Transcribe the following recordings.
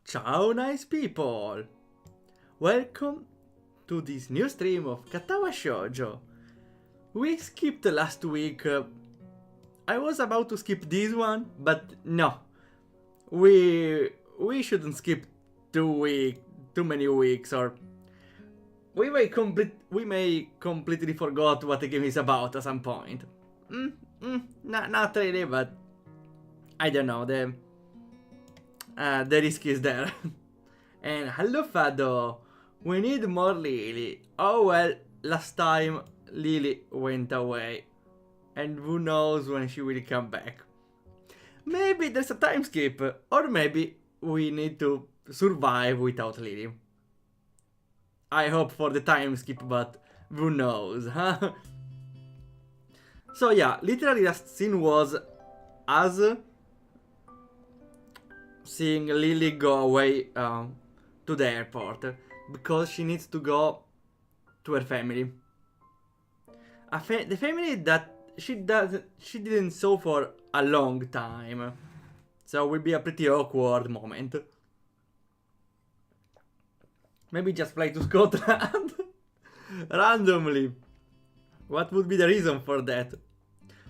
Ciao nice people! Welcome to this new stream of Katawa Shoujo. We skipped last week. I was about to skip this one, but no. We shouldn't skip too many weeks, or we may completely forgot what the game is about at some point. Not really, but I don't know. The risk is there. And hello Fado, we need more Lily. Oh well, last time Lily went away. And who knows when she will come back. Maybe there's a time skip, or maybe we need to survive without Lily. I hope for the time skip, but who knows, huh? So yeah, literally last scene was us seeing Lily go away to the airport because she needs to go to her family. The family that she didn't saw for a long time, so it will be a pretty awkward moment. Maybe just fly to Scotland randomly. What would be the reason for that?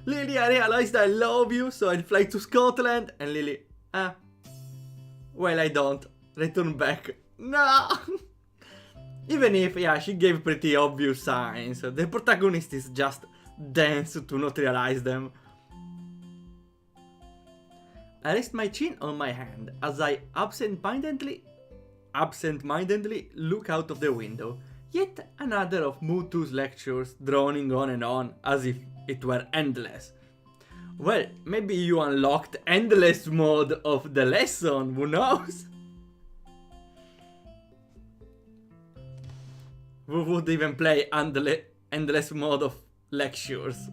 Lily, I realized I love you, so I'll fly to Scotland. And Lily, well, I don't. Return back. No! Even if, yeah, she gave pretty obvious signs. The protagonist is just dense to not realize them. I rest my chin on my hand as I absent-mindedly look out of the window. Yet another of Mutu's lectures droning on and on as if it were endless. Well, maybe you unlocked endless mode of the lesson, who knows? Who would even play endless mode of lectures?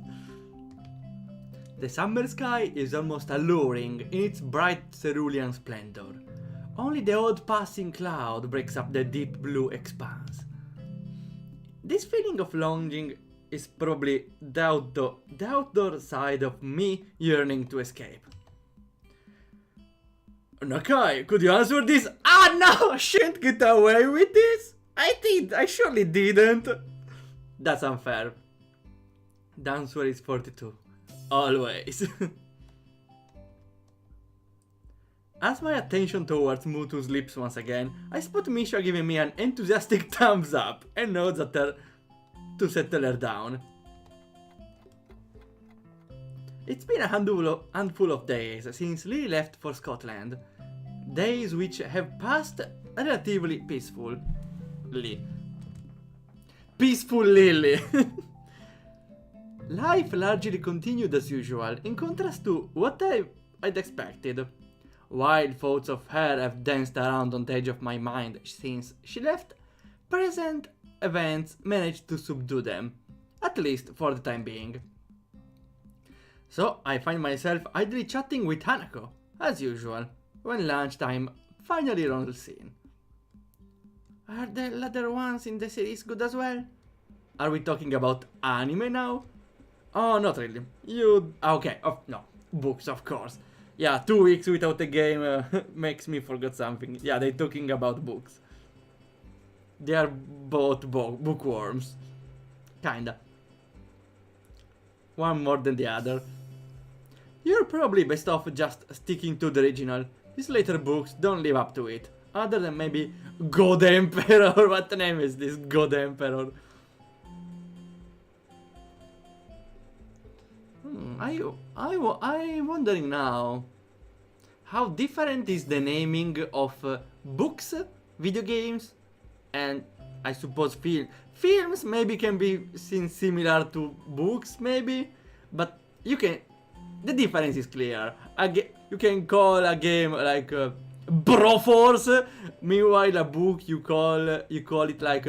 The summer sky is almost alluring in its bright cerulean splendor. Only the odd passing cloud breaks up the deep blue expanse. This feeling of longing is probably the outdoor side of me yearning to escape. Nakai, could you answer this? Ah no, I shouldn't get away with this! I surely didn't! That's unfair. The answer is 42. Always. As my attention towards Mutu's lips once again, I spot Misha giving me an enthusiastic thumbs up and nods at her to settle her down. It's been a handful of days since Lily left for Scotland. Days which have passed relatively peacefully. Peacefully. Life largely continued as usual, in contrast to what I'd expected. Wild thoughts of her have danced around on the edge of my mind since she left. Present events managed to subdue them, at least for the time being. So I find myself idly chatting with Hanako, as usual, when lunchtime finally rolls in. Are the latter ones in the series good as well? Are we talking about anime now? Oh, not really. Okay, oh, no. Books, of course. Yeah, 2 weeks without a game makes me forget something. Yeah, they're talking about books. They are both bookworms. Kinda. One more than the other. You're probably best off just sticking to the original. These later books don't live up to it. Other than maybe God Emperor. What name is this God Emperor? I'm wondering now, how different is the naming of books, video games, and I suppose films maybe can be seen similar to books maybe, but the difference is clear. You can call a game like Broforce, meanwhile a book you call it like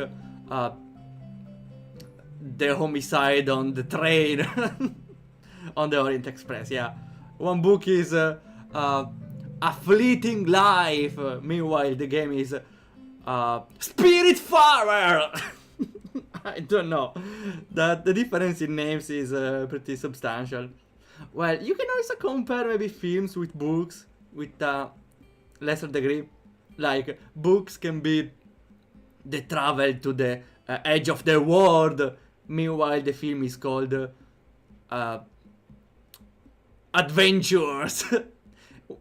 The Homicide on the Train. On the Orient Express, yeah. One book is A Fleeting Life. Meanwhile, the game is Spiritfarer. I don't know. The difference in names is pretty substantial. Well, you can also compare maybe films with books with a lesser degree. Like, books can be the travel to the edge of the world. Meanwhile, the film is called Adventures.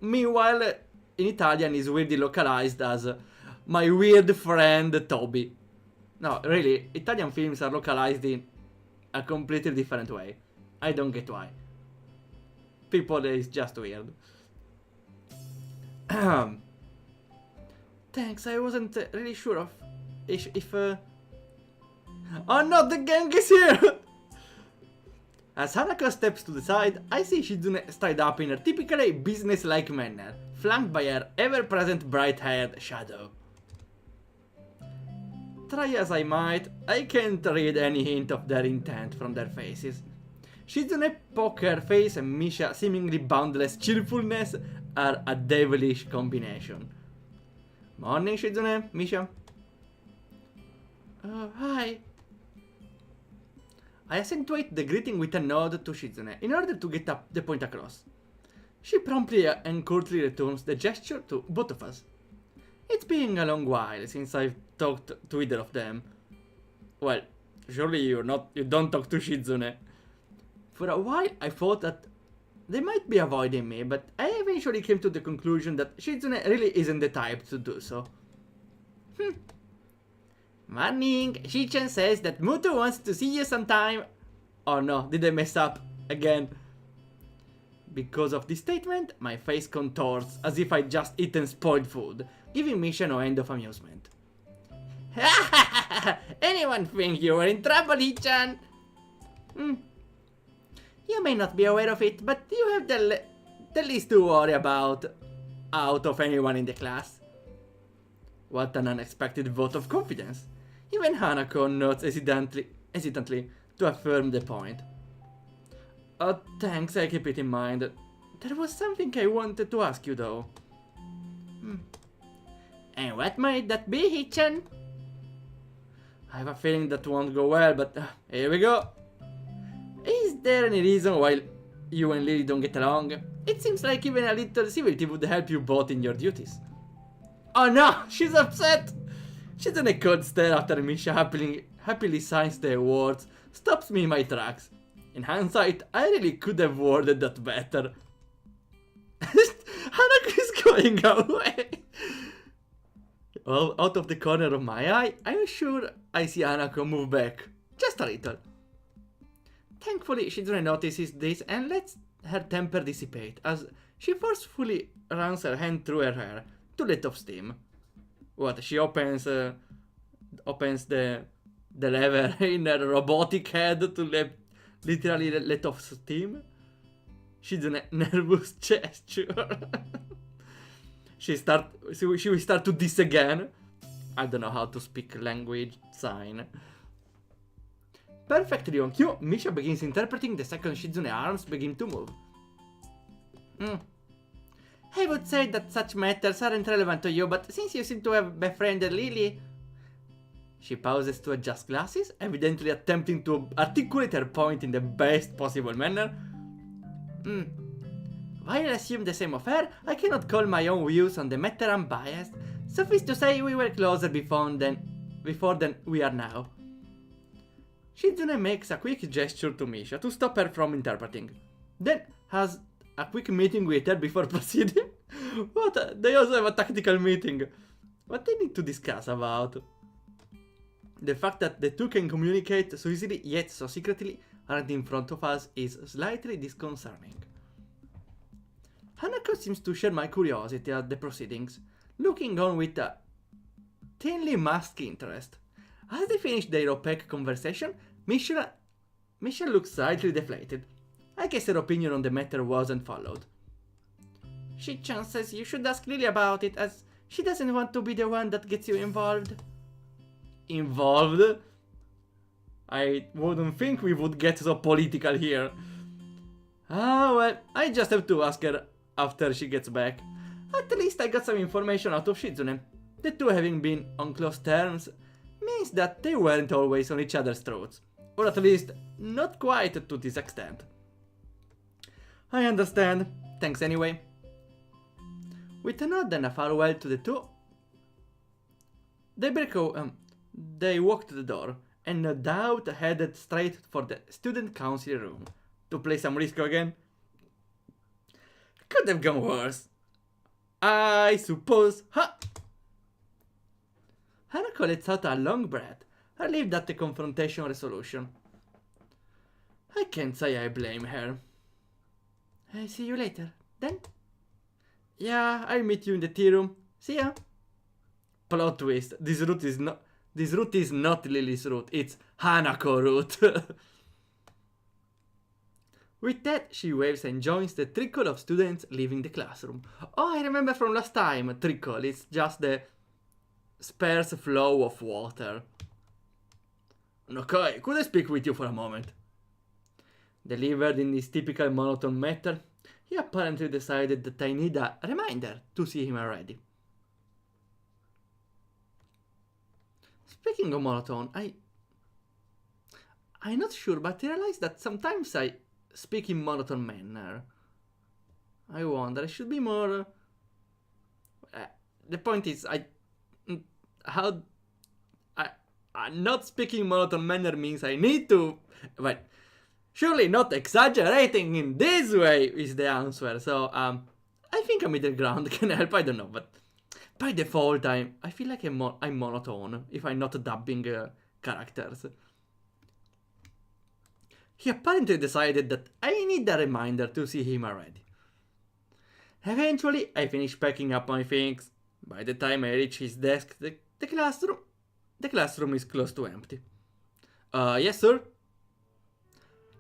Meanwhile, in Italian is weirdly localized as My Weird Friend Toby. No, really, Italian films are localized in a completely different way. I don't get why. People is just weird. Thanks, I wasn't really sure of if Oh no, the gang is here! As Hanako steps to the side, I see Shizune stride up in her typically business-like manner, flanked by her ever-present bright-haired shadow. Try as I might, I can't read any hint of their intent from their faces. Shizune poker face and Misha seemingly boundless cheerfulness are a devilish combination. Morning, Shizune, Misha. Hi. I accentuate the greeting with a nod to Shizune in order to get the point across. She promptly and courtly returns the gesture to both of us. It's been a long while since I've talked to either of them. Well, surely you don't talk to Shizune. For a while I thought that they might be avoiding me, but I eventually came to the conclusion that Shizune really isn't the type to do so. Morning, Shichen says that Muto wants to see you sometime. Oh no, did I mess up again? Because of this statement, my face contorts as if I'd just eaten spoiled food, giving Misha no end of amusement. Anyone think you were in trouble, Hichan? You may not be aware of it, but you have the least to worry about out of anyone in the class. What an unexpected vote of confidence. Even Hanako nods hesitantly to affirm the point. Oh, thanks, I keep it in mind. There was something I wanted to ask you, though. And what might that be, Hichan? I have a feeling that won't go well, but here we go. Is there any reason why you and Lily don't get along? It seems like even a little civility would help you both in your duties. Oh no, she's upset! She's in a cold stare after Misha happily signs the awards, stops me in my tracks. In hindsight, I really could have worded that better. Hanako is going away! Well, out of the corner of my eye, I'm sure I see Hanako move back. Just a little. Thankfully, Shizune notices this and lets her temper dissipate as she forcefully runs her hand through her hair to let off steam. What, she opens the lever in her robotic head to literally let off steam? She's a nervous gesture. She will start to diss again. I don't know how to speak language sign. Perfectly on cue, Misha begins interpreting the second Shizune arms begin to move. I would say that such matters aren't relevant to you, but since you seem to have befriended Lily... She pauses to adjust glasses, evidently attempting to articulate her point in the best possible manner. While I assume the same of her, I cannot call my own views on the matter unbiased. Suffice to say, we were closer before than we are now. Shizune makes a quick gesture to Misha to stop her from interpreting. Then has a quick meeting with her before proceeding. What? They also have a tactical meeting. What they need to discuss about? The fact that the two can communicate so easily yet so secretly right in front of us is slightly disconcerting. Hanako seems to share my curiosity at the proceedings, looking on with a thinly masked interest. As they finish their opaque conversation, Misha looks slightly deflated. I guess her opinion on the matter wasn't followed. Shi-chan says you should ask Lily about it, as she doesn't want to be the one that gets you involved. Involved? I wouldn't think we would get so political here. Ah, well, I just have to ask her after she gets back. At least I got some information out of Shizune. The two having been on close terms means that they weren't always on each other's throats. Or at least, not quite to this extent. I understand. Thanks anyway. With a nod and a farewell to the two, They walked to the door, and no doubt headed straight for the student council room. To play some Risco again? Could have gone worse. I suppose. Ha! Hanako lets out a long breath, relieved at the confrontation resolution. I can't say I blame her. I see you later, then? Yeah, I'll meet you in the tea room. See ya. Plot twist. This route is not Lily's route, it's Hanako route. With that, she waves and joins the trickle of students leaving the classroom. Oh, I remember from last time, trickle, it's just the sparse flow of water. Okay, could I speak with you for a moment? Delivered in his typical monotone manner, he apparently decided that I need a reminder to see him already. Speaking of monotone, I'm not sure, but I realize that sometimes I speak in monotone manner. I wonder, I should be more... the point is, not speaking monotone manner means I need to... Well, surely not exaggerating in this way is the answer, so, I think a middle ground can help, I don't know, but... By default, I feel like I'm monotone, if I'm not dubbing characters. He apparently decided that I need a reminder to see him already. Eventually, I finish packing up my things. By the time I reach his desk, the classroom is close to empty. Yes, sir?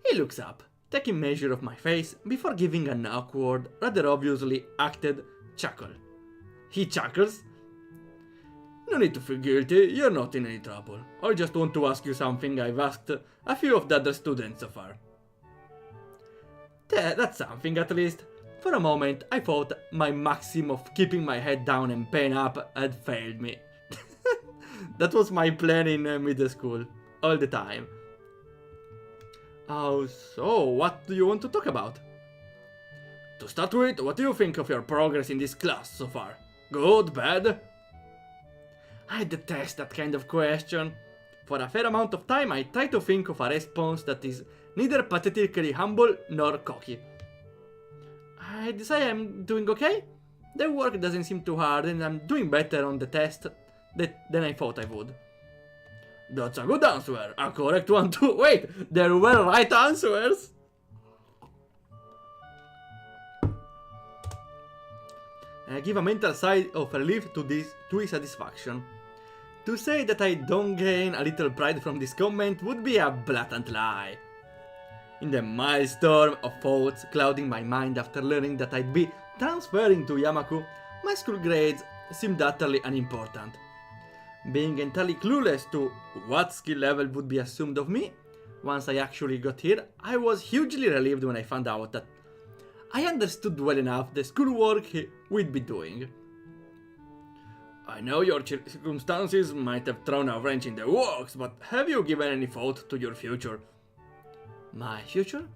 He looks up, taking measure of my face before giving an awkward, rather obviously acted chuckle. He chuckles. No need to feel guilty, you're not in any trouble. I just want to ask you something I've asked a few of the other students so far. That's something at least. For a moment, I thought my maxim of keeping my head down and pen up had failed me. That was my plan in middle school, all the time. Oh, so what do you want to talk about? To start with, what do you think of your progress in this class so far? Good, bad? I detest that kind of question. For a fair amount of time, I try to think of a response that is neither pathetically humble nor cocky. I'd say I'm doing okay. The work doesn't seem too hard and I'm doing better on the test than I thought I would. That's a good answer. A correct one too. Wait, there were right answers. Give a mental sigh of relief to his satisfaction. To say that I don't gain a little pride from this comment would be a blatant lie. In the mild storm of thoughts clouding my mind after learning that I'd be transferring to Yamaku, my school grades seemed utterly unimportant. Being entirely clueless to what skill level would be assumed of me, once I actually got here, I was hugely relieved when I found out that I understood well enough the schoolwork we'd be doing. I know your circumstances might have thrown a wrench in the works, but have you given any thought to your future? My future?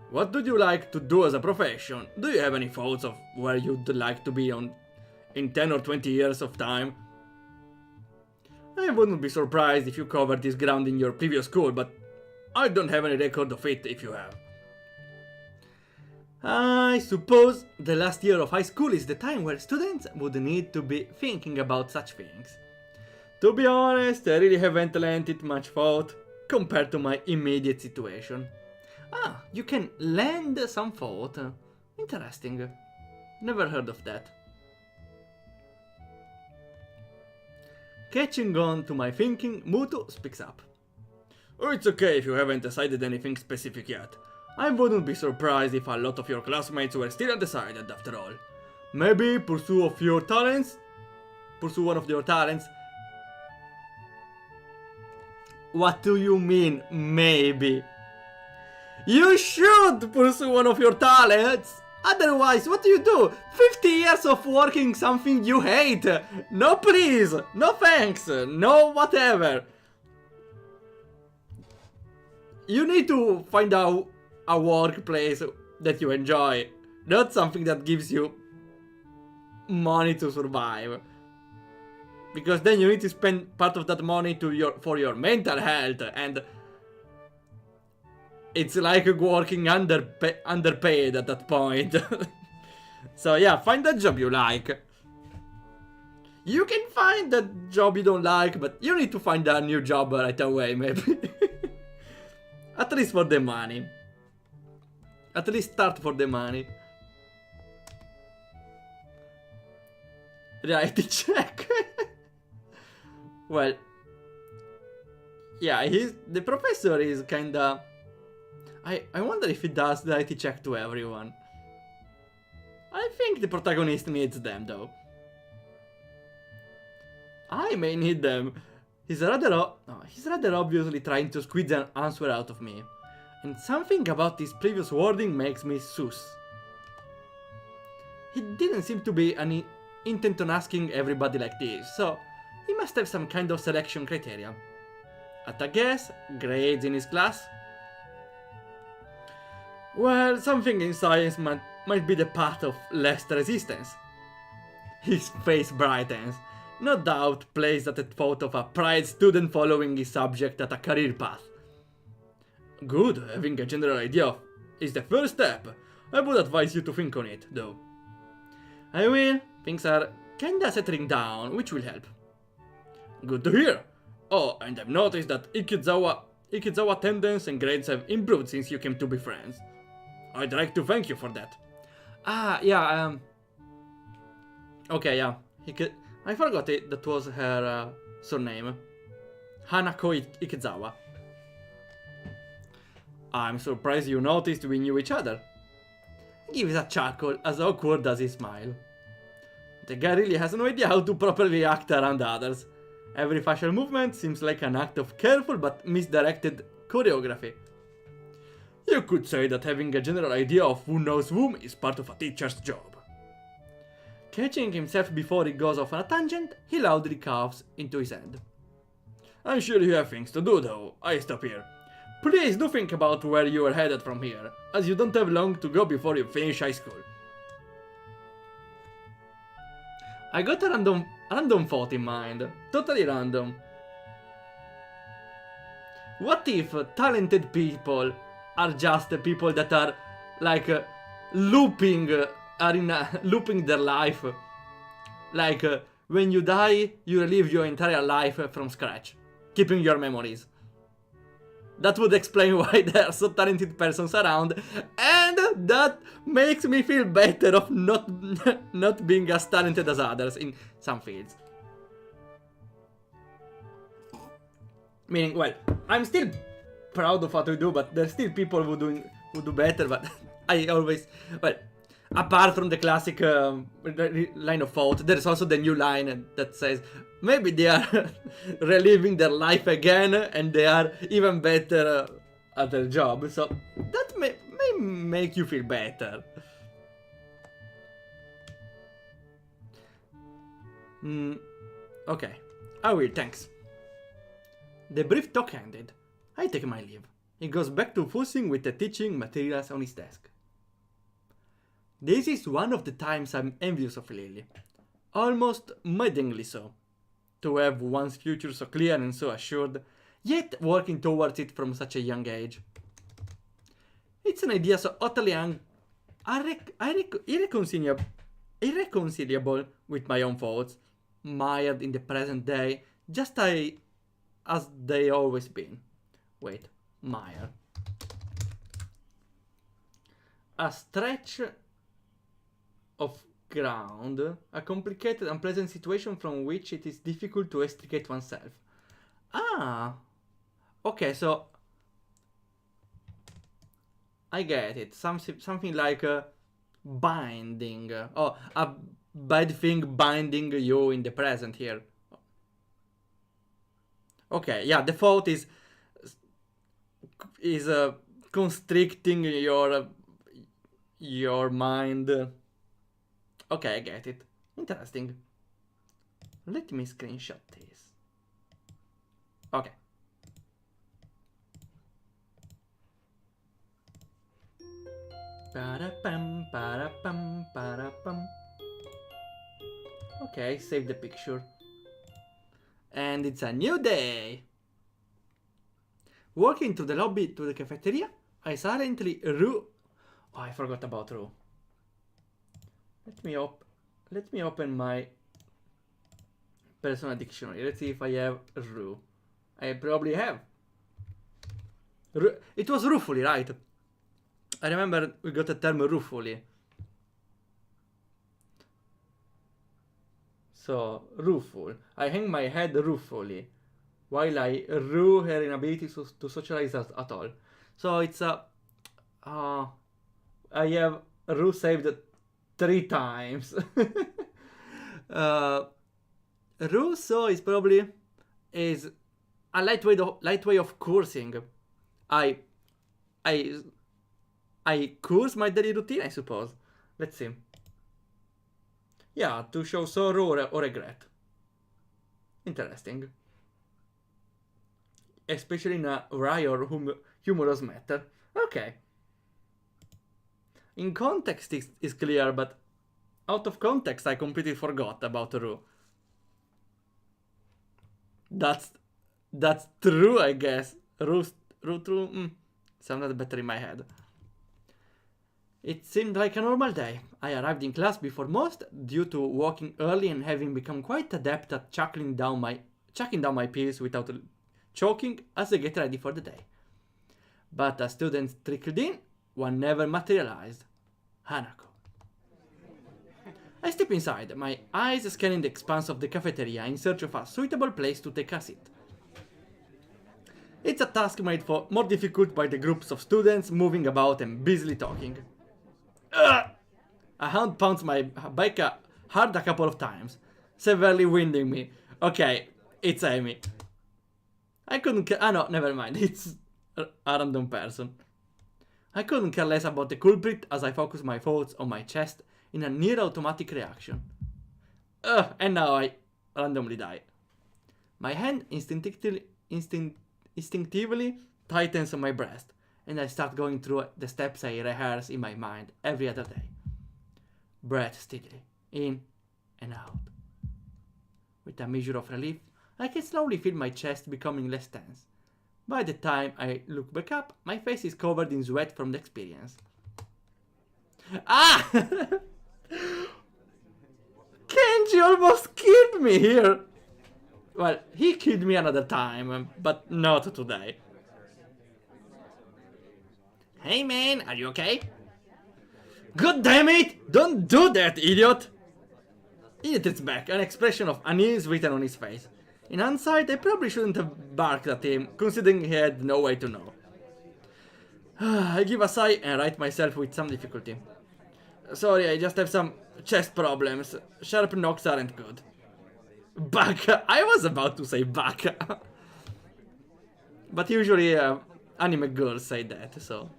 What would you like to do as a profession? Do you have any thoughts of where you'd like to be in 10 or 20 years of time? I wouldn't be surprised if you covered this ground in your previous school, but I don't have any record of it if you have. I suppose the last year of high school is the time where students would need to be thinking about such things. To be honest, I really haven't lent it much thought compared to my immediate situation. Ah, you can lend some thought. Interesting. Never heard of that. Catching on to my thinking, Muto speaks up. Oh, it's okay if you haven't decided anything specific yet. I wouldn't be surprised if a lot of your classmates were still undecided after all. Maybe pursue one of your talents? What do you mean, maybe? You should pursue one of your talents! Otherwise, what do you do? 50 years of working something you hate! No please! No thanks! No whatever! You need to find out a workplace that you enjoy, not something that gives you money to survive. Because then you need to spend part of that money for your mental health, and it's like working underpaid at that point. So yeah, find that job you like. You can find that job you don't like, but you need to find a new job right away, maybe. At least for the money. At least start for the money. Reality check. Well, yeah, the professor is kinda... I wonder if he does the reality check to everyone. I think the protagonist needs them, though. I may need them. He's rather obviously trying to squeeze an answer out of me. And something about his previous wording makes me sus. He didn't seem to be any intent on asking everybody like this, so he must have some kind of selection criteria. At a guess, grades in his class? Well, something in science might be the path of least resistance. His face brightens. No doubt pleased at the thought of a pride student following his subject at a career path. Good, having a general idea is the first step. I would advise you to think on it, though. I will. Things are kinda settling down, which will help. Good to hear. Oh, and I've noticed that Ikizawa attendance and grades have improved since you came to be friends. I'd like to thank you for that. Ah, yeah, okay, yeah. I forgot it, that was her surname. Hanako Ikizawa. I'm surprised you noticed we knew each other. He gives a chuckle, as awkward as his smile. The guy really has no idea how to properly act around others. Every facial movement seems like an act of careful but misdirected choreography. You could say that having a general idea of who knows whom is part of a teacher's job. Catching himself before he goes off on a tangent, he loudly coughs into his hand. I'm sure you have things to do, though. I stop here. Please do think about where you are headed from here, as you don't have long to go before you finish high school. I got a random thought in mind. Totally random. What if talented people are just people that are like looping their life? Like when you die, you relive your entire life from scratch, keeping your memories. That would explain why there are so talented persons around, and that makes me feel better of not being as talented as others in some fields. Meaning, well, I'm still proud of what we do, but there's still people who do better, but I always, well, apart from the classic line of thought, there's also the new line that says maybe they are reliving their life again and they are even better at their job. So that may make you feel better. Okay, I will, thanks. The brief talk ended. I take my leave. He goes back to fussing with the teaching materials on his desk. This is one of the times I'm envious of Lily. Almost maddeningly so. To have one's future so clear and so assured, yet working towards it from such a young age. It's an idea so utterly irreconcilable with my own thoughts, mired in the present day, just as they always been. Wait, mire. A stretch of ground, a complicated, unpleasant situation from which it is difficult to extricate oneself. Ah, okay, so I get it. Something like binding. Oh, a bad thing binding you in the present here. Okay, yeah, the thought is constricting your mind. Okay, I get it. Interesting. Let me screenshot this. Okay. Para-pam, para-pam, para-pam. Okay, save the picture. And it's a new day. Walking through the lobby to the cafeteria, I silently Rue. Oh, I forgot about Rue. Let me open my personal dictionary. Let's see if I have Rue. I probably have. It was ruefully, right? I remember we got the term ruefully. So, rueful. I hang my head ruefully, while I rue her inability to socialize at all. So it's a... I have rue saved 3 times. Rue, so is probably is a light way of cursing. I curse my daily routine, I suppose. Let's see. Yeah, to show sorrow or regret. Interesting. Especially in a wry or humorous matter. Okay. In context is clear, but out of context I completely forgot about Rue. That's true, I guess. Rue true. Sounded better in my head. It seemed like a normal day. I arrived in class before most, due to walking early and having become quite adept at chucking down my pills without choking as I get ready for the day. But as students trickled in, one never materialized. Hanako. I step inside, my eyes scanning the expanse of the cafeteria in search of a suitable place to take a seat. It's a task made more difficult by the groups of students moving about and busily talking. A hand pounds my back hard a couple of times, severely winding me. Okay, it's Amy. I couldn't no, never mind, it's a random person. I couldn't care less about the culprit as I focus my thoughts on my chest in a near automatic reaction. And now I randomly die. My hand instinctively tightens on my breast, and I start going through the steps I rehearse in my mind every other day. Breath steadily, in and out. With a measure of relief, I can slowly feel my chest becoming less tense. By the time I look back up, my face is covered in sweat from the experience. Ah! Kenji almost killed me here! Well, he killed me another time, but not today. Hey man, are you okay? God damn it! Don't do that, idiot! Idiot is back, an expression of unease written on his face. In hindsight, I probably shouldn't have barked at him, considering he had no way to know. I give a sigh and right myself with some difficulty. Sorry, I just have some chest problems. Sharp knocks aren't good. Back! I was about to say back. But usually anime girls say that, so...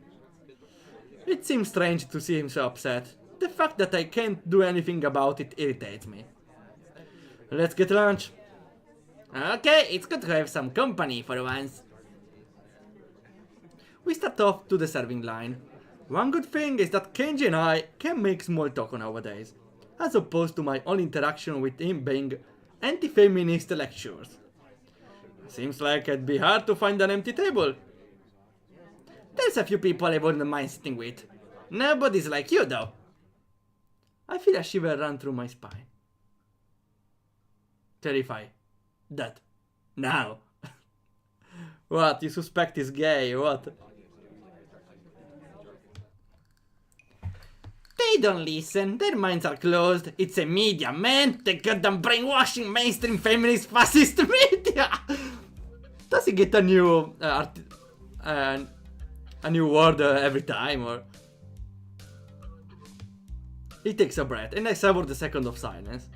It seems strange to see him so upset. The fact that I can't do anything about it irritates me. Let's get lunch. Okay, it's good to have some company for once. We start off to the serving line. One good thing is that Kenji and I can make small talk nowadays, as opposed to my only interaction with him being anti-feminist lectures. Seems like it'd be hard to find an empty table. There's a few people I wouldn't mind sitting with. Nobody's like you though. I feel a shiver run through my spine. Terrified. That. Now. What, you suspect he's gay, what? They don't listen, their minds are closed. It's a media, man. The goddamn brainwashing mainstream feminist fascist media. Does he get a new word every time, or? He takes a breath, and I savor the second of silence.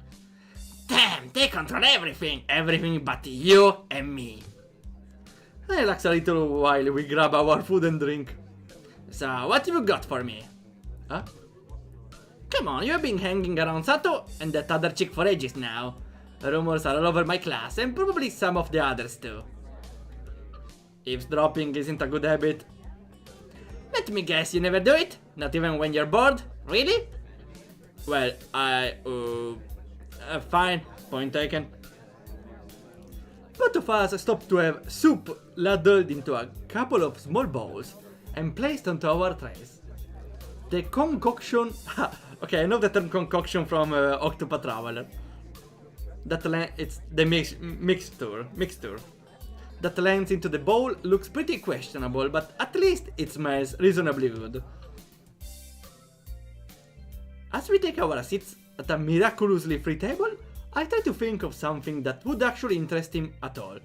Damn, they control everything but you and me. I relax a little while we grab our food and drink. So, what have you got for me? Huh? Come on, you've been hanging around Sato and that other chick for ages now. Rumors are all over my class, and probably some of the others too. Eavesdropping isn't a good habit. Let me guess, you never do it? Not even when you're bored? Really? Well, fine. Point taken. Both of us stopped to have soup ladled into a couple of small bowls and placed onto our trays. The concoction... okay, I know the term concoction from Octopath Traveler. It's the mixture. That lands into the bowl looks pretty questionable, but at least it smells reasonably good. As we take our seats at a miraculously free table, I try to think of something that would actually interest him at all.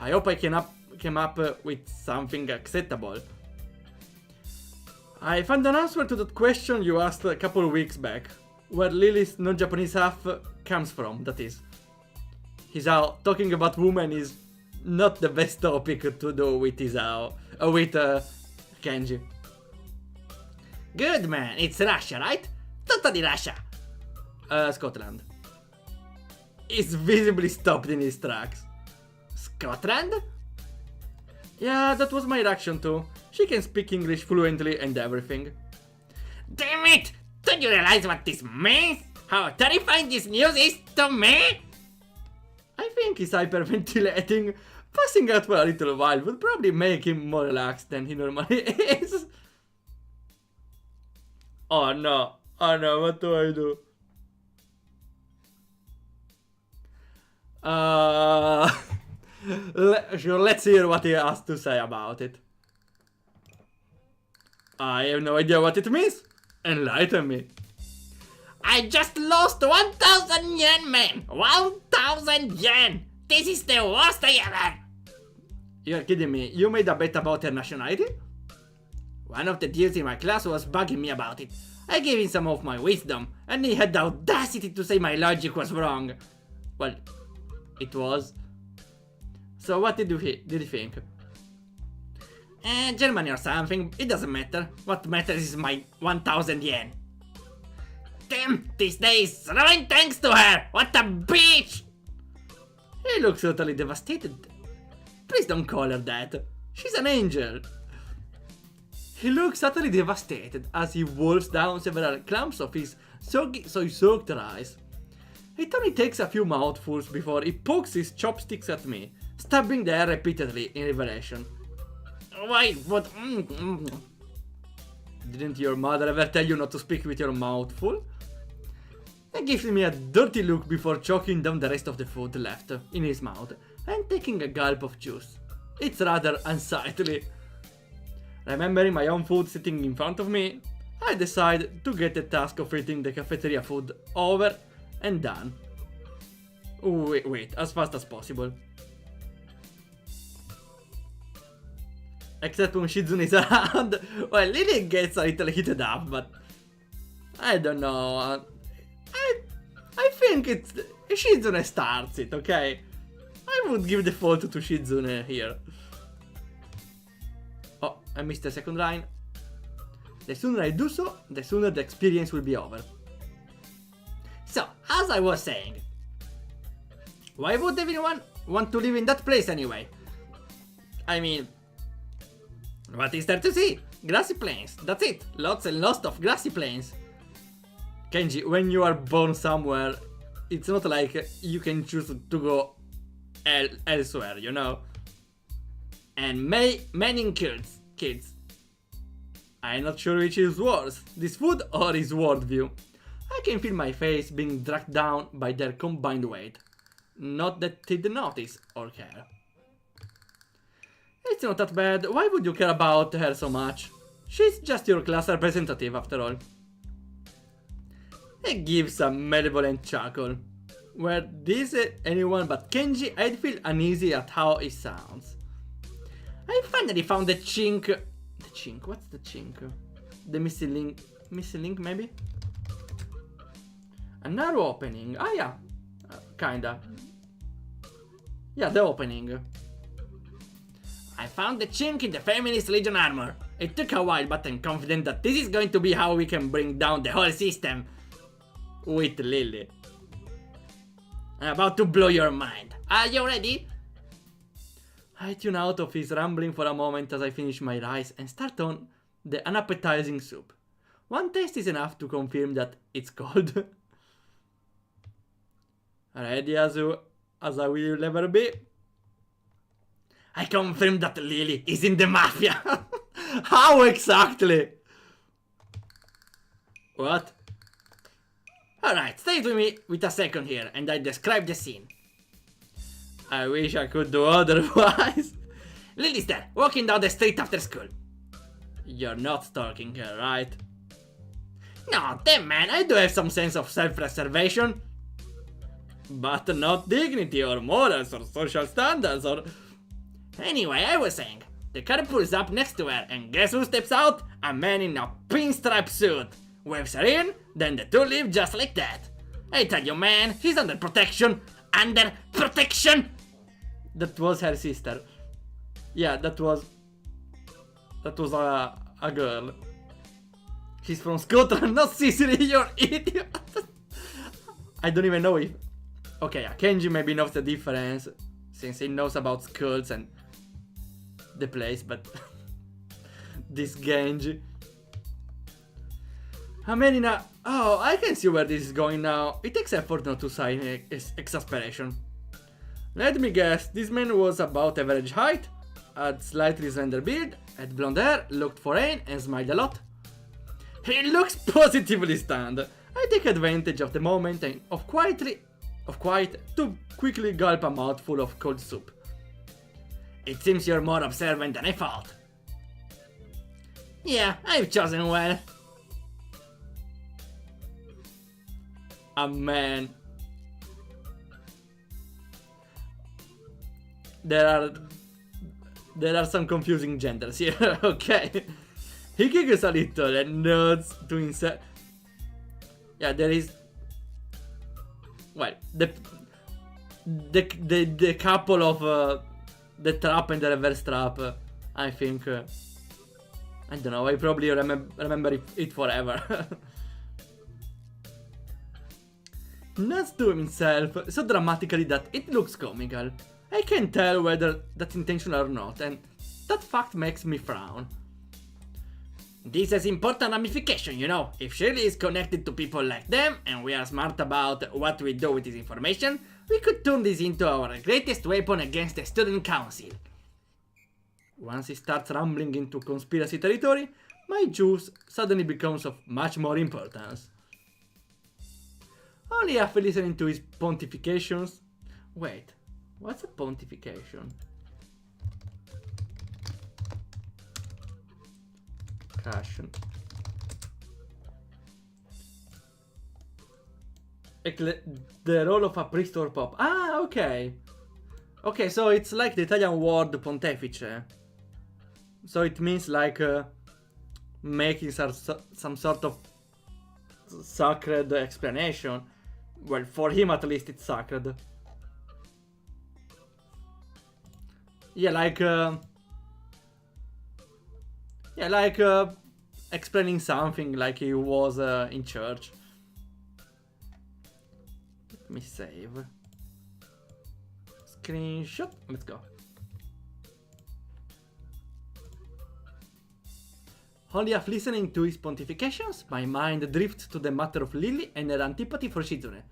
I hope I came up with something acceptable. I found an answer to that question you asked a couple of weeks back, where Lilly's non-Japanese half comes from, that is. Hisao talking about women is not the best topic to do with Kenji. Good man, it's Russia, right? Totally Russia. Scotland. He's visibly stopped in his tracks. Scotland? Yeah, that was my reaction too. She can speak English fluently and everything. Damn it! Don't you realize what this means? How terrifying this news is to me? I think he's hyperventilating. Passing out for a little while would probably make him more relaxed than he normally is. Oh no, what do I do? Let's hear what he has to say about it. I have no idea what it means. Enlighten me. I just lost 1,000 yen, man! 1,000 yen! This is the worst I ever! You're kidding me, you made a bet about her nationality? One of the dudes in my class was bugging me about it. I gave him some of my wisdom, and he had the audacity to say my logic was wrong. Well, it was. So what did he think? Germany or something, it doesn't matter. What matters is my 1,000 yen. Damn, this day is ruined thanks to her! What a bitch! He looks totally devastated. Please don't call her that. She's an angel. He looks utterly devastated as he wolfs down several clumps of his soy-soaked rice. It only takes a few mouthfuls before he pokes his chopsticks at me, stabbing the air repeatedly in revelation. Why, what? Didn't your mother ever tell you not to speak with your mouth full? He gives me a dirty look before choking down the rest of the food left in his mouth and taking a gulp of juice. It's rather unsightly. Remembering my own food sitting in front of me, I decide to get the task of eating the cafeteria food over and done. Wait, as fast as possible. Except when Shizune is around. Well, Lily gets a little heated up, but I don't know. I think it's Shizune starts it, okay? I would give the fault to Shizune here. Oh, I missed the second line. The sooner I do so, the sooner the experience will be over. So, as I was saying, why would everyone want to live in that place anyway? I mean, what is there to see? Grassy plains, that's it. Lots and lots of grassy plains. Kenji, when you are born somewhere, it's not like you can choose to go elsewhere, you know? And many kids. I'm not sure which is worse, this food or his worldview. I can feel my face being dragged down by their combined weight. Not that he'd notice or care. It's not that bad, why would you care about her so much? She's just your class representative after all. He gives a malevolent chuckle. Were this anyone but Kenji, I'd feel uneasy at how it sounds. I finally found the chink. The chink? What's the chink? The missing link? Missing link, maybe? A narrow opening. Ah, yeah. Kinda. Yeah, the opening. I found the chink in the Feminist Legion armor. It took a while, but I'm confident that this is going to be how we can bring down the whole system. With Lily. I'm about to blow your mind. Are you ready? I tune out of his rambling for a moment as I finish my rice and start on the unappetizing soup. One taste is enough to confirm that it's cold. Ready as I will ever be. I confirm that Lily is in the mafia. How exactly? What? Alright, stay with me with a second here and I describe the scene. I wish I could do otherwise. Lily's there, walking down the street after school. You're not stalking her, right? No, damn man, I do have some sense of self-preservation. But not dignity or morals or social standards or... Anyway, I was saying, the car pulls up next to her and guess who steps out? A man in a pinstripe suit. Waves her in, then the two leave just like that. I tell you man, she's under protection. Under protection! That was her sister. Yeah, that was a girl. She's from Scotland, not Sicily, you're idiot! I don't even know if... Okay, yeah, Kenji maybe knows the difference, since he knows about schools and the place, but... this Genji... Oh, I can see where this is going now. It takes effort not to sign exasperation. Let me guess, this man was about average height, had slightly slender beard, had blonde hair, looked foreign, and smiled a lot. He looks positively stunned. I take advantage of the moment and of quiet to quickly gulp a mouthful of cold soup. It seems you're more observant than I thought. Yeah, I've chosen well. A man. There are some confusing genders here, okay. He giggles a little and nods to himself. Yeah, there is... Well, the couple of the trap and the reverse trap, I think... I don't know, I probably remember it forever. Nods to himself so dramatically that it looks comical. I can't tell whether that's intentional or not, and that fact makes me frown. This has important ramification, you know. If Shirley is connected to people like them, and we are smart about what we do with this information, we could turn this into our greatest weapon against the student council. Once it starts rambling into conspiracy territory, my juice suddenly becomes of much more importance. Only after listening to his pontifications... Wait, what's a pontification? Caution. The role of a priest or pope. Ah, okay. Okay, so it's like the Italian word pontefice. So it means like making some sort of sacred explanation. Well, for him at least it's sacred. Yeah, like explaining something like he was in church. Let me save. Screenshot. Let's go. Only after listening to his pontifications, my mind drifts to the matter of Lily and her antipathy for Shizune.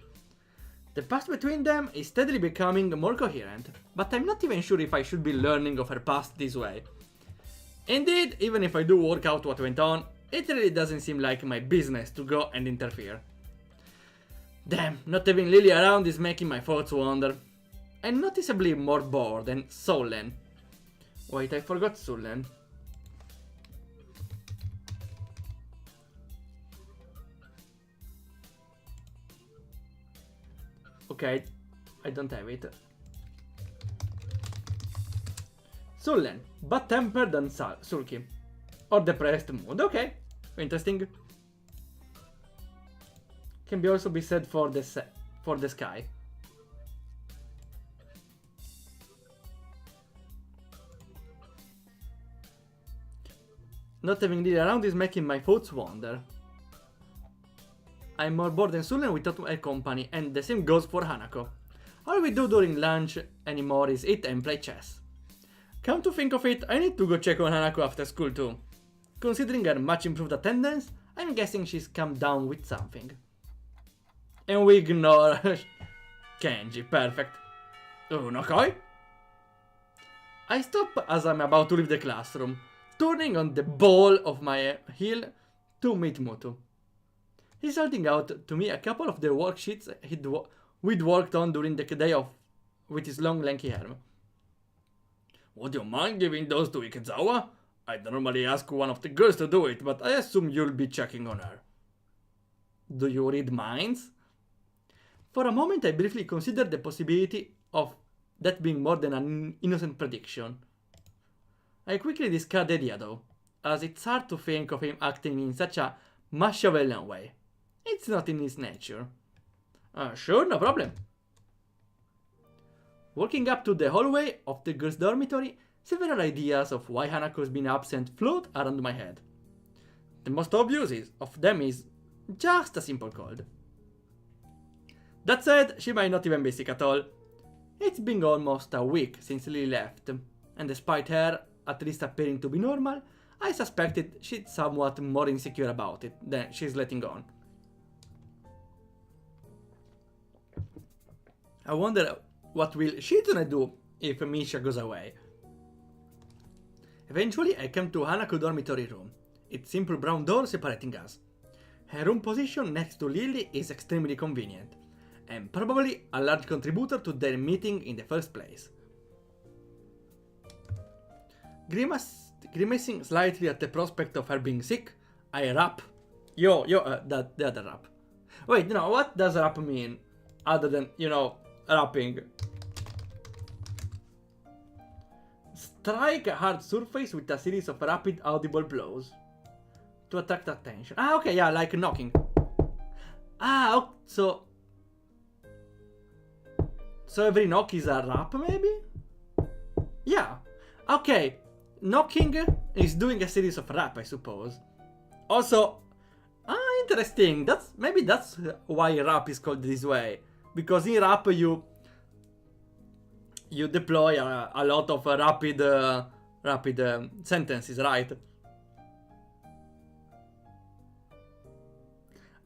The past between them is steadily becoming more coherent, but I'm not even sure if I should be learning of her past this way. Indeed, even if I do work out what went on, it really doesn't seem like my business to go and interfere. Damn, not having Lily around is making my thoughts wander. I'm noticeably more bored and sullen. Wait, I forgot sullen. Okay, I don't have it. Sullen, but tempered and sulky. Or depressed mood, okay. Interesting. Can be also be said for the sky. Not having Lily around is making my thoughts wander. I'm more bored than sullen without my company, and the same goes for Hanako. All we do during lunch anymore is eat and play chess. Come to think of it, I need to go check on Hanako after school too. Considering her much improved attendance, I'm guessing she's come down with something. And we ignore Kenji, perfect. Unokoi? I stop as I'm about to leave the classroom, turning on the ball of my heel to meet Mutu. He's holding out to me a couple of the worksheets we'd worked on during the day off with his long lanky hair. Would you mind giving those to Ikezawa? I'd normally ask one of the girls to do it, but I assume you'll be checking on her. Do you read minds? For a moment I briefly considered the possibility of that being more than an innocent prediction. I quickly discarded the idea though, as it's hard to think of him acting in such a Machiavellian way. It's not in his nature. Sure, no problem. Walking up to the hallway of the girls' dormitory, several ideas of why Hanako's been absent float around my head. The most obvious of them is just a simple cold. That said, she might not even be sick at all. It's been almost a week since Lily left, and despite her at least appearing to be normal, I suspected she's somewhat more insecure about it than she's letting on. I wonder what will Shizune do if Misha goes away. Eventually I came to Hanako's dormitory room, its simple brown door separating us. Her room position next to Lily is extremely convenient, and probably a large contributor to their meeting in the first place. Grimacing slightly at the prospect of her being sick, I rap. The other rap. Wait, no, what does rap mean? Other than, rapping. Strike a hard surface with a series of rapid audible blows to attract attention. Okay, yeah, like knocking. So every knock is a rap, maybe? Yeah. Okay. Knocking is doing a series of rap, I suppose. Also, interesting. Maybe that's why rap is called this way. Because in rap you deploy a lot of rapid sentences, right?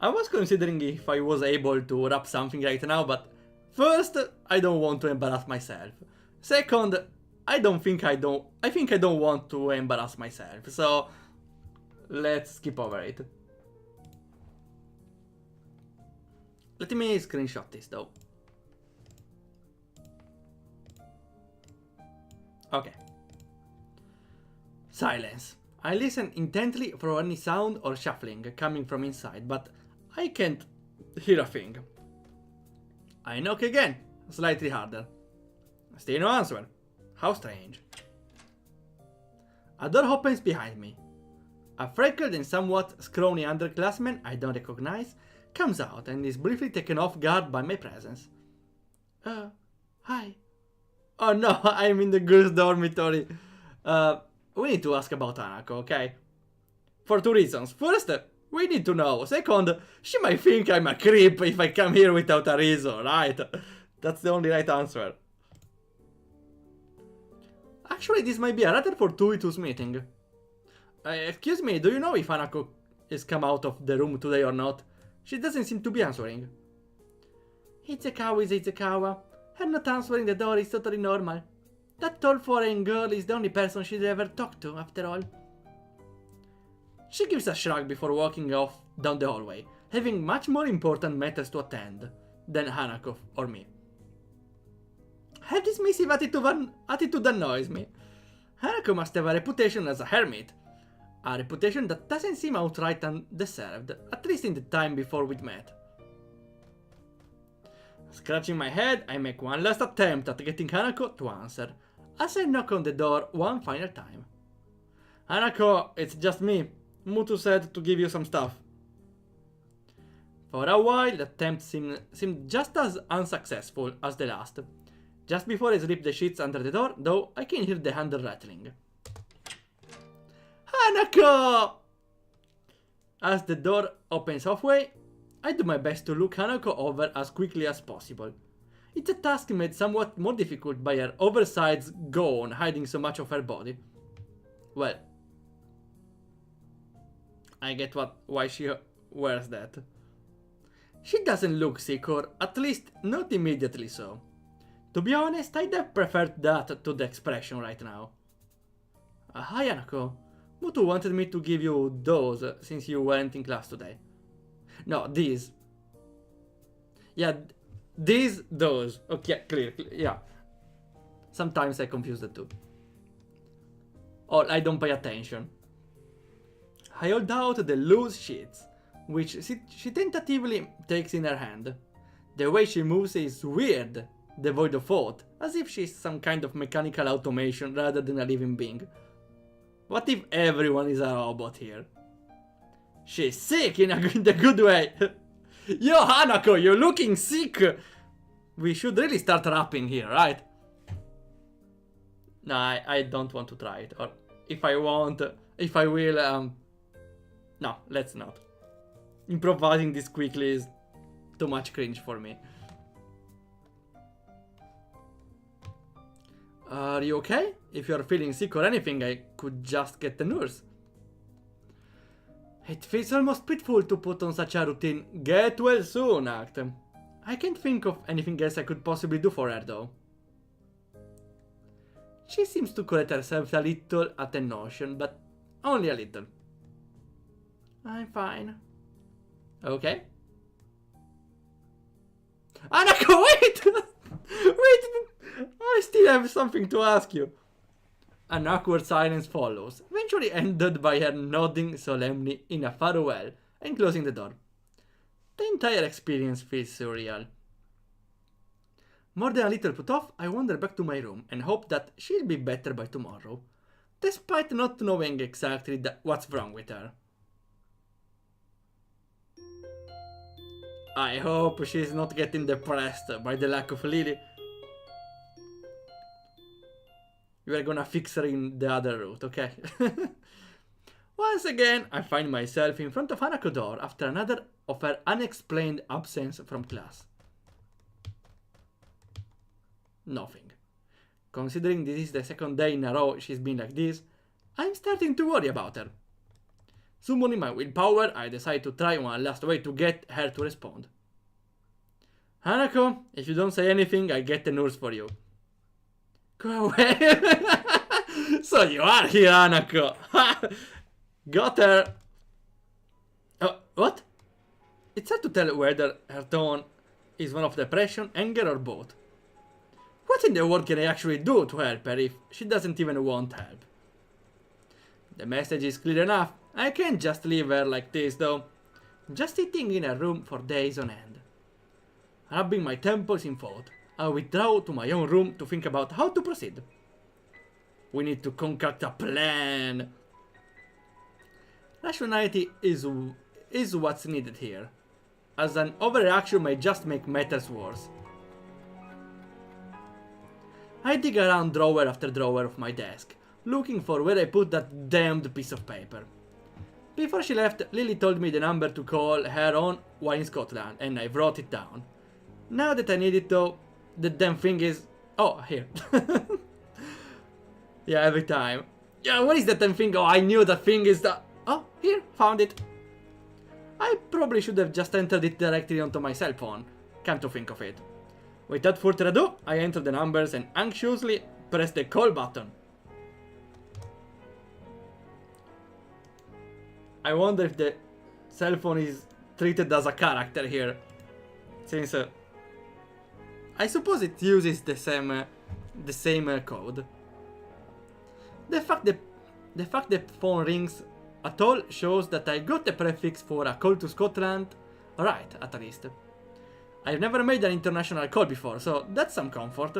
I was considering if I was able to rap something right now, but first, I don't want to embarrass myself. Second, I think I don't want to embarrass myself, so let's skip over it. Let me screenshot this though. Okay. Silence. I listen intently for any sound or shuffling coming from inside, but I can't hear a thing. I knock again, slightly harder. Still no answer. How strange. A door opens behind me. A freckled and somewhat scrawny underclassman I don't recognize comes out and is briefly taken off guard by my presence. Hi. Oh no, I'm in the girls' dormitory. We need to ask about Hanako, okay? For two reasons. First, we need to know. Second, she might think I'm a creep if I come here without a reason, right? That's the only right answer. Actually, this might be a rather fortuitous meeting. Excuse me, do you know if Hanako is come out of the room today or not? She doesn't seem to be answering. Izukawa is Izukawa. Her not answering the door is totally normal. That tall foreign girl is the only person she's ever talked to, after all. She gives a shrug before walking off down the hallway, having much more important matters to attend than Hanako or me. Her dismissive attitude annoys me. Hanako must have a reputation as a hermit. A reputation that doesn't seem outright undeserved, at least in the time before we'd met. Scratching my head, I make one last attempt at getting Hanako to answer, as I knock on the door one final time. Hanako, it's just me. Mutu said to give you some stuff. For a while, the attempt seemed just as unsuccessful as the last. Just before I slip the sheets under the door, though, I can hear the handle rattling. Hanako! As the door opens halfway, I do my best to look Hanako over as quickly as possible. It's a task made somewhat more difficult by her oversized gown hiding so much of her body. Well, I get why she wears that. She doesn't look sick, or at least not immediately so. To be honest, I'd have preferred that to the expression right now. Hi Anako. Mutu wanted me to give you those since you weren't in class today. No, these. Yeah, those. Okay, clear, yeah. Sometimes I confuse the two. Or I don't pay attention. I hold out the loose sheets, which she tentatively takes in her hand. The way she moves is weird, devoid of thought, as if she's some kind of mechanical automation rather than a living being. What if everyone is a robot here? She's sick in the good way. Yo, Hanako, you're looking sick. We should really start rapping here, right? No, I don't want to try it. Or if I will, no, let's not. Improvising this quickly is too much cringe for me. Are you okay? If you're feeling sick or anything, I could just get the nurse. It feels almost pitiful to put on such a routine get well soon act. I can't think of anything else I could possibly do for her though. She seems to correct herself a little at the notion, but only a little. I'm fine. Okay. Anako, wait! Wait! I still have something to ask you. An awkward silence follows, eventually ended by her nodding solemnly in a farewell and closing the door. The entire experience feels surreal. More than a little put off, I wander back to my room and hope that she'll be better by tomorrow, despite not knowing exactly what's wrong with her. I hope she's not getting depressed by the lack of Lily. We are gonna fix her in the other route, okay? Once again, I find myself in front of Hanako's door after another of her unexplained absence from class. Nothing. Considering this is the second day in a row she's been like this, I'm starting to worry about her. Summoning my willpower, I decide to try one last way to get her to respond. Hanako, if you don't say anything, I get the nurse for you. Go away. So you are here, Hanako. Got her. What? It's hard to tell whether her tone is one of depression, anger, or both. What in the world can I actually do to help her if she doesn't even want help? The message is clear enough. I can't just leave her like this though. Just sitting in a room for days on end. Rubbing my temples in thought, I withdraw to my own room to think about how to proceed. We need to concoct a plan. Rationality is what's needed here, as an overreaction may just make matters worse. I dig around drawer after drawer of my desk, looking for where I put that damned piece of paper. Before she left, Lily told me the number to call her on while in Scotland, and I wrote it down. Now that I need it though, the damn thing is... Oh, here. Yeah, every time. Yeah, what is that damn thing? Oh, I knew that thing is the... Oh, here, found it. I probably should have just entered it directly onto my cell phone. Come to think of it. Without further ado, I enter the numbers and anxiously press the call button. I wonder if the cell phone is treated as a character here, since I suppose it uses the same code. The fact the phone rings at all shows that I got the prefix for a call to Scotland right, at least. I've never made an international call before, so that's some comfort.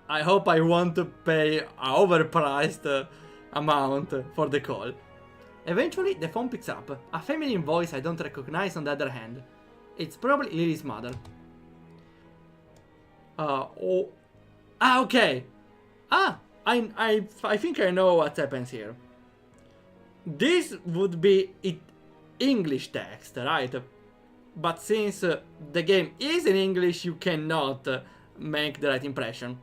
I hope I won't pay an overpriced amount for the call. Eventually, the phone picks up, a feminine voice I don't recognize on the other hand. It's probably Lily's mother. Okay. I think I know what happens here. This would be English text, right? But since the game is in English, you cannot make the right impression.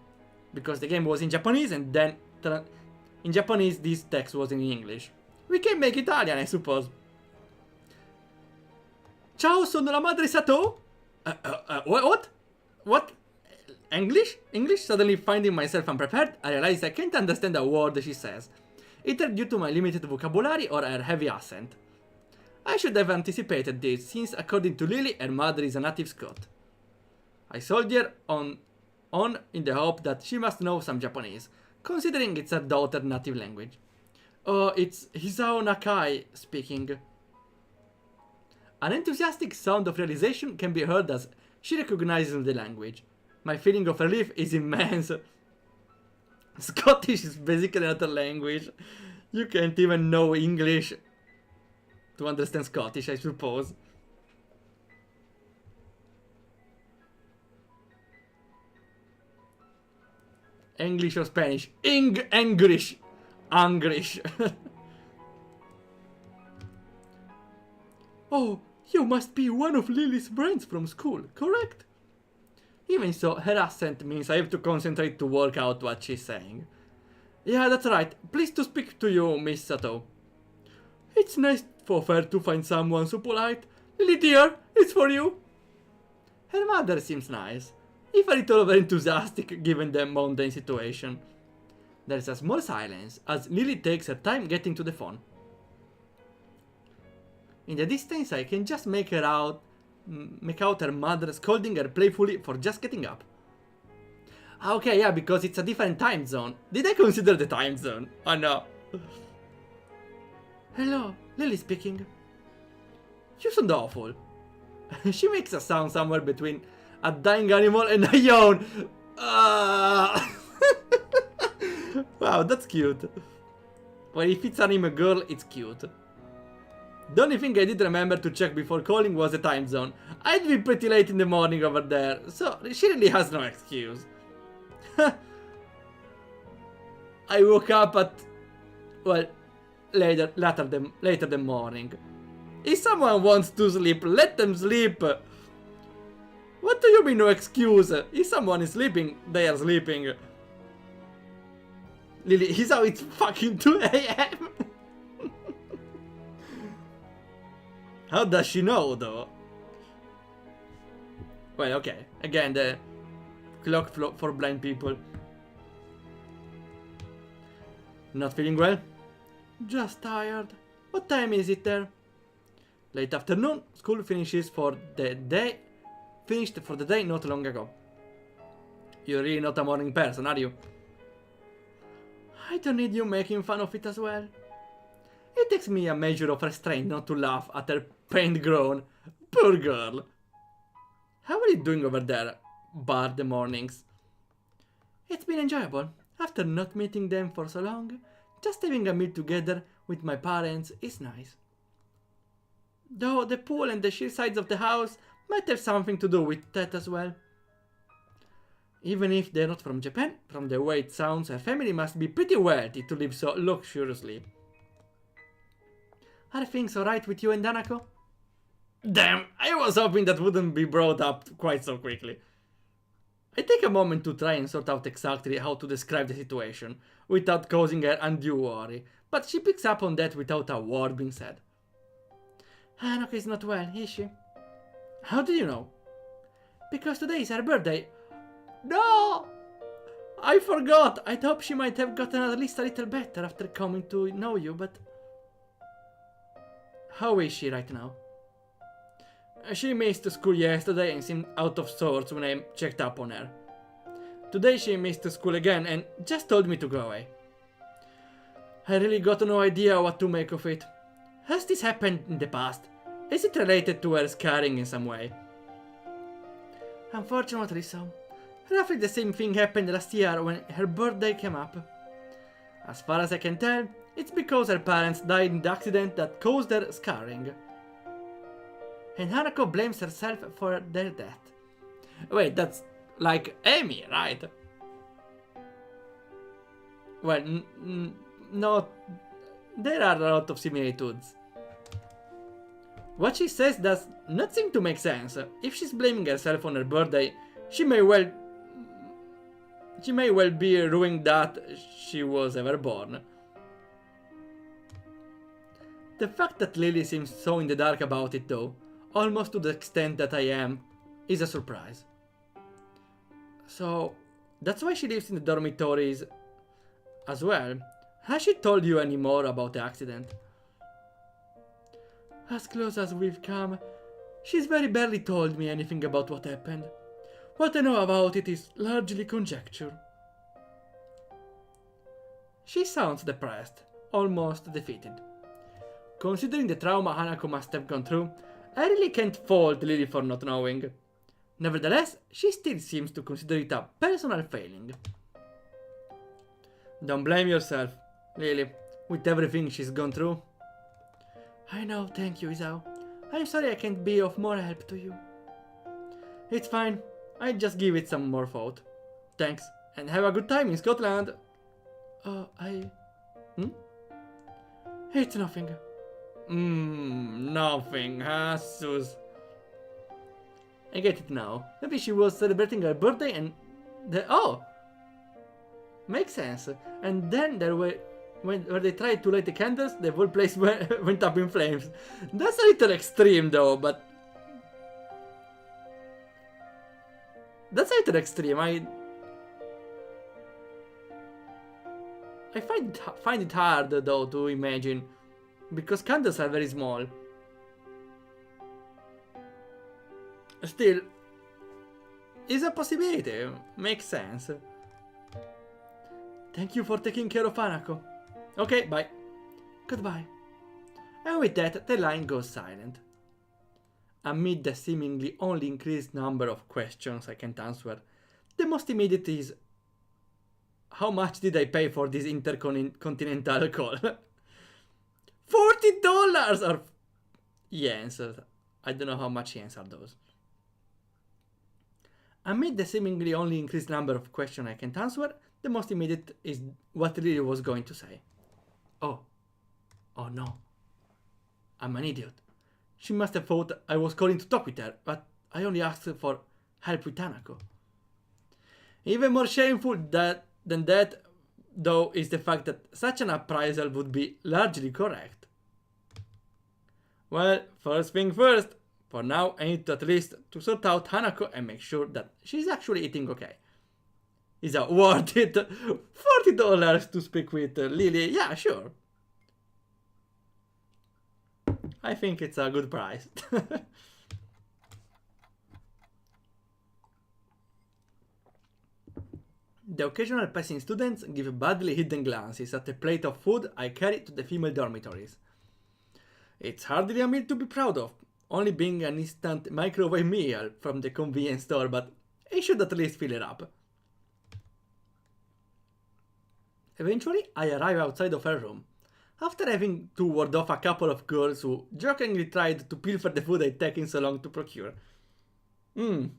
Because the game was in Japanese and then in Japanese this text was in English. We can make Italian, I suppose. Ciao, sono la madre Sato. What? What? English? English? Suddenly finding myself unprepared, I realize I can't understand a word she says, either due to my limited vocabulary or her heavy accent. I should have anticipated this, since according to Lily, her mother is a native Scot. I soldier on in the hope that she must know some Japanese, considering it's her daughter's native language. Oh, it's Hisao Nakai speaking. An enthusiastic sound of realization can be heard as she recognizes the language. My feeling of relief is immense. Scottish is basically another language. You can't even know English to understand Scottish, I suppose. English or Spanish? English. English. Oh, you must be one of Lily's friends from school, correct? Even so, her accent means I have to concentrate to work out what she's saying. Yeah, that's right. Pleased to speak to you, Miss Sato. It's nice of her to find someone so polite. Lily dear, it's for you. Her mother seems nice, if a little over enthusiastic given the mundane situation. There's a small silence as Lily takes her time getting to the phone. In the distance, I can just make out her mother scolding her playfully for just getting up. Okay, yeah, because it's a different time zone. Did I consider the time zone? Oh no. Hello, Lily speaking. You sound awful. She makes a sound somewhere between a dying animal and a yawn. Wow, that's cute. Well, if it's anime girl, it's cute. The only thing I did remember to check before calling was the time zone. I'd be pretty late in the morning over there, so she really has no excuse. I woke up at, well, later than morning. If someone wants to sleep, let them sleep. What do you mean no excuse? If someone is sleeping, they are sleeping. Lily, he's how it's fucking 2 AM. How does she know, though? Well, okay. Again, the clock for blind people. Not feeling well? Just tired. What time is it there? Late afternoon. School finishes for the day. Finished for the day not long ago. You're really not a morning person, are you? I don't need you making fun of it as well. It takes me a measure of restraint not to laugh at her pained groan. Poor girl. How are you doing over there, bar the mornings? It's been enjoyable. After not meeting them for so long, just having a meal together with my parents is nice. Though the pool and the sheer size of the house might have something to do with that as well. Even if they're not from Japan, from the way it sounds, her family must be pretty wealthy to live so luxuriously. Are things alright with you and Danako? Damn, I was hoping that wouldn't be brought up quite so quickly. I take a moment to try and sort out exactly how to describe the situation, without causing her undue worry, but she picks up on that without a word being said. Hanako is not well, is she? How do you know? Because today is her birthday. No! I forgot! I'd hope she might have gotten at least a little better after coming to know you, but... How is she right now? She missed school yesterday and seemed out of sorts when I checked up on her. Today she missed school again and just told me to go away. I really got no idea what to make of it. Has this happened in the past? Is it related to her scarring in some way? Unfortunately so. Roughly the same thing happened last year when her birthday came up. As far as I can tell, it's because her parents died in the accident that caused her scarring. And Hanako blames herself for their death. Wait, that's like Amy, right? Well, no, there are a lot of similitudes. What she says does not seem to make sense. If she's blaming herself on her birthday, she may well be ruining that she was ever born. The fact that Lily seems so in the dark about it though, almost to the extent that I am, is a surprise. So, that's why she lives in the dormitories as well. Has she told you any more about the accident? As close as we've come, she's very barely told me anything about what happened. What I know about it is largely conjecture. She sounds depressed, almost defeated. Considering the trauma Hanako must have gone through, I really can't fault Lily for not knowing. Nevertheless, she still seems to consider it a personal failing. Don't blame yourself, Lily, with everything she's gone through. I know, thank you, Isao. I'm sorry I can't be of more help to you. It's fine, I'll just give it some more thought. Thanks, and have a good time in Scotland. It's nothing. Nothing, huh, Sus? I get it now. Maybe she was celebrating her birthday and oh! Makes sense. And then there were when they tried to light the candles, the whole place went up in flames. That's a little extreme though, but that's a little extreme. I find it hard though to imagine, because candles are very small. Still, is a possibility. Makes sense. Thank you for taking care of Hanako. Okay, bye. Goodbye. And with that, the line goes silent. Amid the seemingly only increased number of questions I can't answer, the most immediate is, how much did I pay for this intercontinental call? $40 or yens. I don't know how much yens are those. Amid the seemingly only increased number of questions I can't answer, the most immediate is what Lily was going to say. Oh no. I'm an idiot. She must have thought I was calling to talk with her, but I only asked for help with Hanako. Even more shameful than that, though, is the fact that such an appraisal would be largely correct. Well, first thing first. For now, I need to at least to sort out Hanako and make sure that she's actually eating okay. Is that worth it? $40 to speak with Lily? Yeah, sure. I think it's a good price. The occasional passing students give badly hidden glances at the plate of food I carry to the female dormitories. It's hardly a meal to be proud of, only being an instant microwave meal from the convenience store, but I should at least fill it up. Eventually, I arrive outside of her room, after having to ward off a couple of girls who jokingly tried to pilfer the food I'd taken so long to procure. Could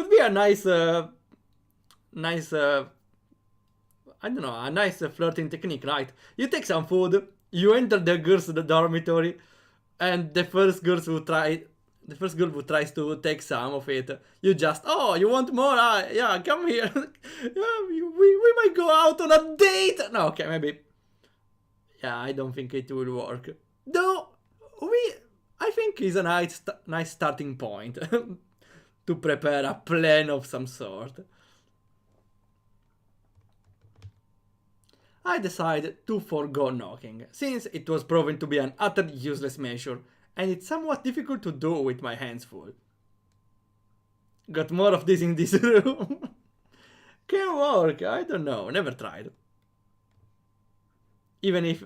be a nice, I don't know, a nice flirting technique, right? You take some food, you enter the girls' dormitory, and the first girl who tries to take some of it, you just, oh, you want more? Yeah, come here. we might go out on a date. No, okay, maybe. Yeah, I don't think it will work. Though, I think it's a nice starting point to prepare a plan of some sort. I decided to forgo knocking, since it was proven to be an utterly useless measure, and it's somewhat difficult to do with my hands full. Got more of this in this room? Can work, I don't know, never tried. Even if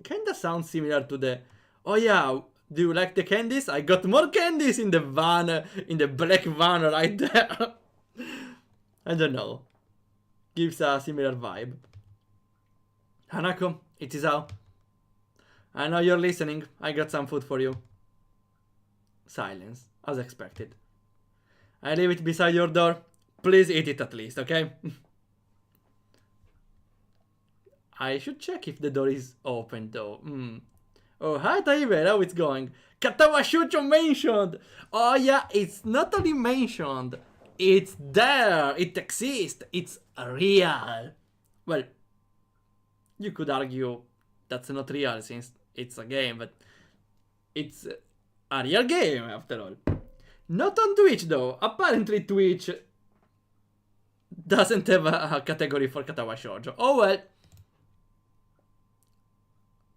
kinda sounds similar to the, oh yeah, do you like the candies? I got more candies in the van, in the black van right there. I don't know. Gives a similar vibe. Hanako, it is out. I know you're listening. I got some food for you. Silence, as expected. I leave it beside your door. Please eat it at least, okay? I should check if the door is open though. Oh, hi Taibe, how it's going? Katawa Shoujo mentioned! Oh yeah, it's not only mentioned. It's there. It exists. It's real. Well, you could argue that's not real since it's a game, but it's a real game after all. Not on Twitch though. Apparently Twitch doesn't have a category for Katawa Shoujo. Oh well.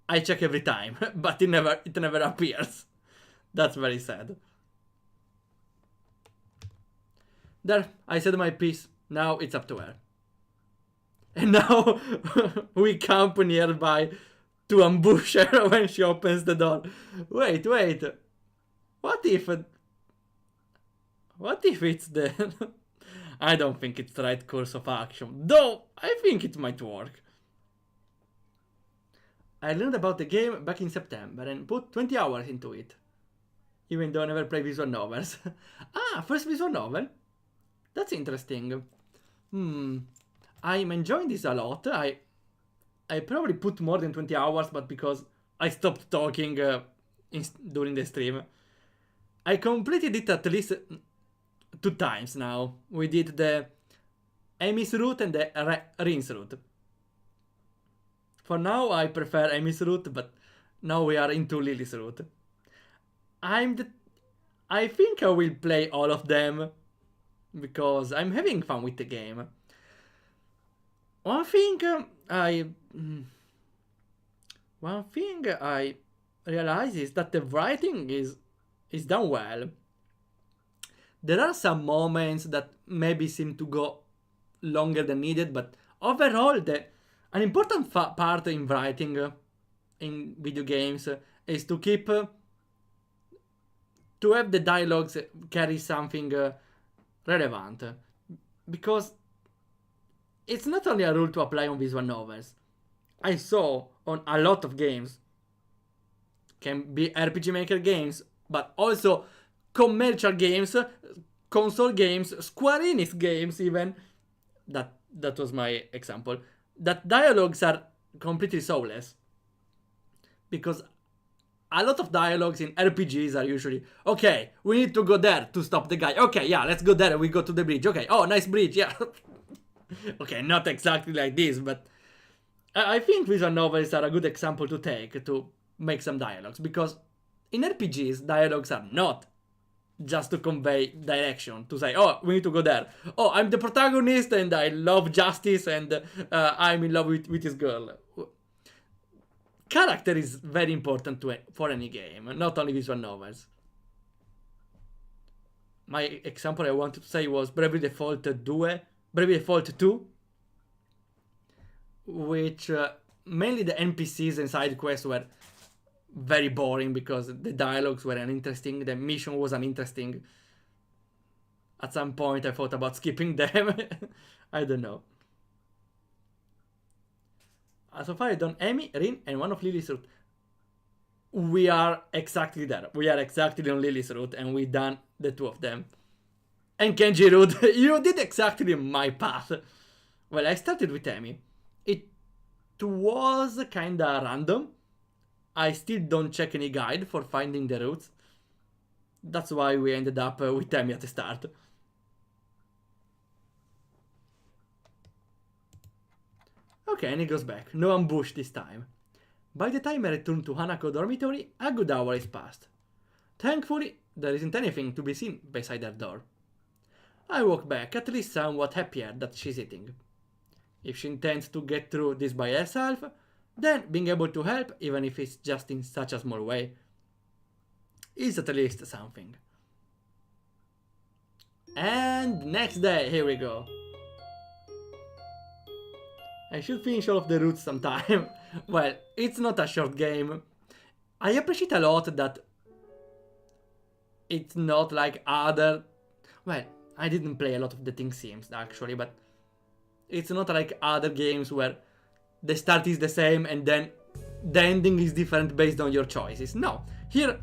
I check every time, but it never appears. That's very sad. There, I said my piece. Now it's up to her. And now we camp nearby to ambush her when she opens the door. Wait. What if it's the... I don't think it's the right course of action. Though, I think it might work. I learned about the game back in September and put 20 hours into it. Even though I never played visual novels. Ah, first visual novel? That's interesting. I'm enjoying this a lot. I probably put more than 20 hours, but because I stopped talking during the stream. I completed it at least 2 times now. We did the Amy's route and the Rin's route. For now, I prefer Amy's route, but now we are into Lilly's route. I think I will play all of them because I'm having fun with the game. One thing I realize is that the writing is done well. There are some moments that maybe seem to go longer than needed, but overall, an important part in writing in video games is to keep to have the dialogues carry something relevant, because it's not only a rule to apply on visual novels. I saw on a lot of games, can be RPG Maker games, but also commercial games, console games, Square Enix games even, that was my example, that dialogues are completely soulless. Because a lot of dialogues in RPGs are usually, okay, we need to go there to stop the guy. Okay, yeah, let's go there and we go to the bridge. Okay, oh, nice bridge, yeah. Okay, not exactly like this, but I think visual novels are a good example to take to make some dialogues. Because in RPGs, dialogues are not just to convey direction, to say, oh, we need to go there. Oh, I'm the protagonist and I love justice and I'm in love with this girl. Character is very important for any game, not only visual novels. My example I wanted to say was Bravely Default 2, which mainly the NPCs and side quests were very boring because the dialogues were uninteresting, the mission was uninteresting. At some point I thought about skipping them. I don't know. So far I've done Amy, Rin, and one of Lilly's route. We are exactly there. We are exactly on Lilly's route, and we've done the 2 of them. And Kenji route, you did exactly my path. Well, I started with Amy. It was kinda random. I still don't check any guide for finding the routes. That's why we ended up with Amy at the start. Okay, and he goes back. No ambush this time. By the time I return to Hanako dormitory, a good hour is passed. Thankfully, there isn't anything to be seen beside her door. I walk back, at least somewhat happier that she's eating. If she intends to get through this by herself, then being able to help, even if it's just in such a small way, is at least something. And next day, here we go. I should finish all of the routes sometime. Well, it's not a short game. I appreciate a lot that it's not like other... Well, I didn't play a lot of the Think Sims actually, but it's not like other games where the start is the same and then the ending is different based on your choices. No, here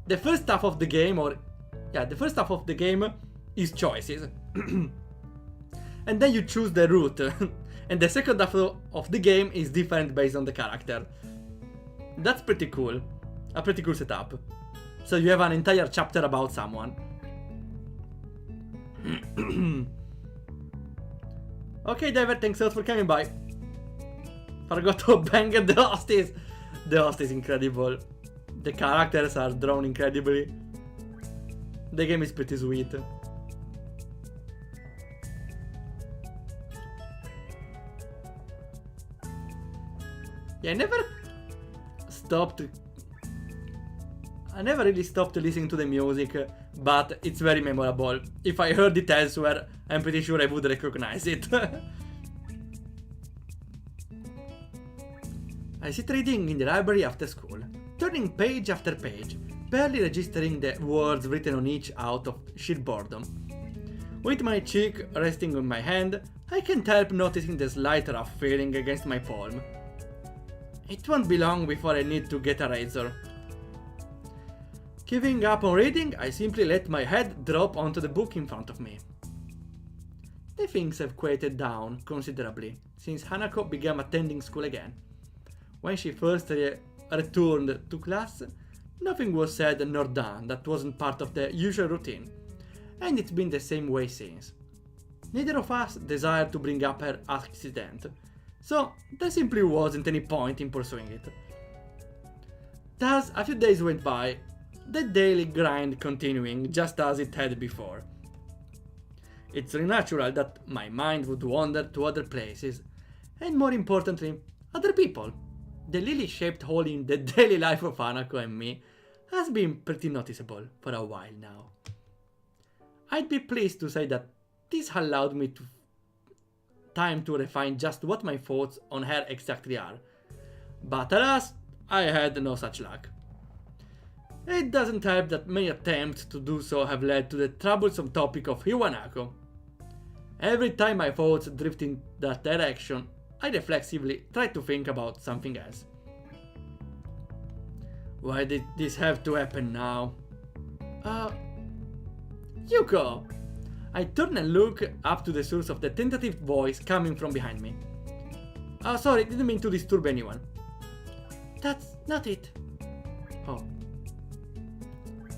the first half of the game, the first half of the game is choices. And then you choose the route. And the second half of the game is different based on the character. That's pretty cool. A pretty cool setup. So you have an entire chapter about someone. Okay, David, thanks a lot for coming by. Forgot to bang at the hosties. The host is incredible. The characters are drawn incredibly. The game is pretty sweet. Yeah, I never really stopped listening to the music, but it's very memorable. If I heard it elsewhere, I'm pretty sure I would recognize it. I sit reading in the library after school, turning page after page, barely registering the words written on each out of sheer boredom. With my cheek resting on my hand, I can't help noticing the slight rough feeling against my palm. It won't be long before I need to get a razor. Giving up on reading, I simply let my head drop onto the book in front of me. The things have quieted down considerably since Hanako began attending school again. When she first returned to class, nothing was said nor done that wasn't part of the usual routine, and it's been the same way since. Neither of us desired to bring up her accident, so there simply wasn't any point in pursuing it. Thus, a few days went by, the daily grind continuing just as it had before. It's very natural that my mind would wander to other places, and more importantly, other people. The lily-shaped hole in the daily life of Hanako and me has been pretty noticeable for a while now. I'd be pleased to say that this allowed me time to refine just what my thoughts on her exactly are, but alas, I had no such luck. It doesn't help that many attempts to do so have led to the troublesome topic of Iwanako. Every time my thoughts drift in that direction, I reflexively try to think about something else. Why did this have to happen now? Yuko! I turn and look up to the source of the tentative voice coming from behind me. Oh, sorry, didn't mean to disturb anyone. That's not it. Oh.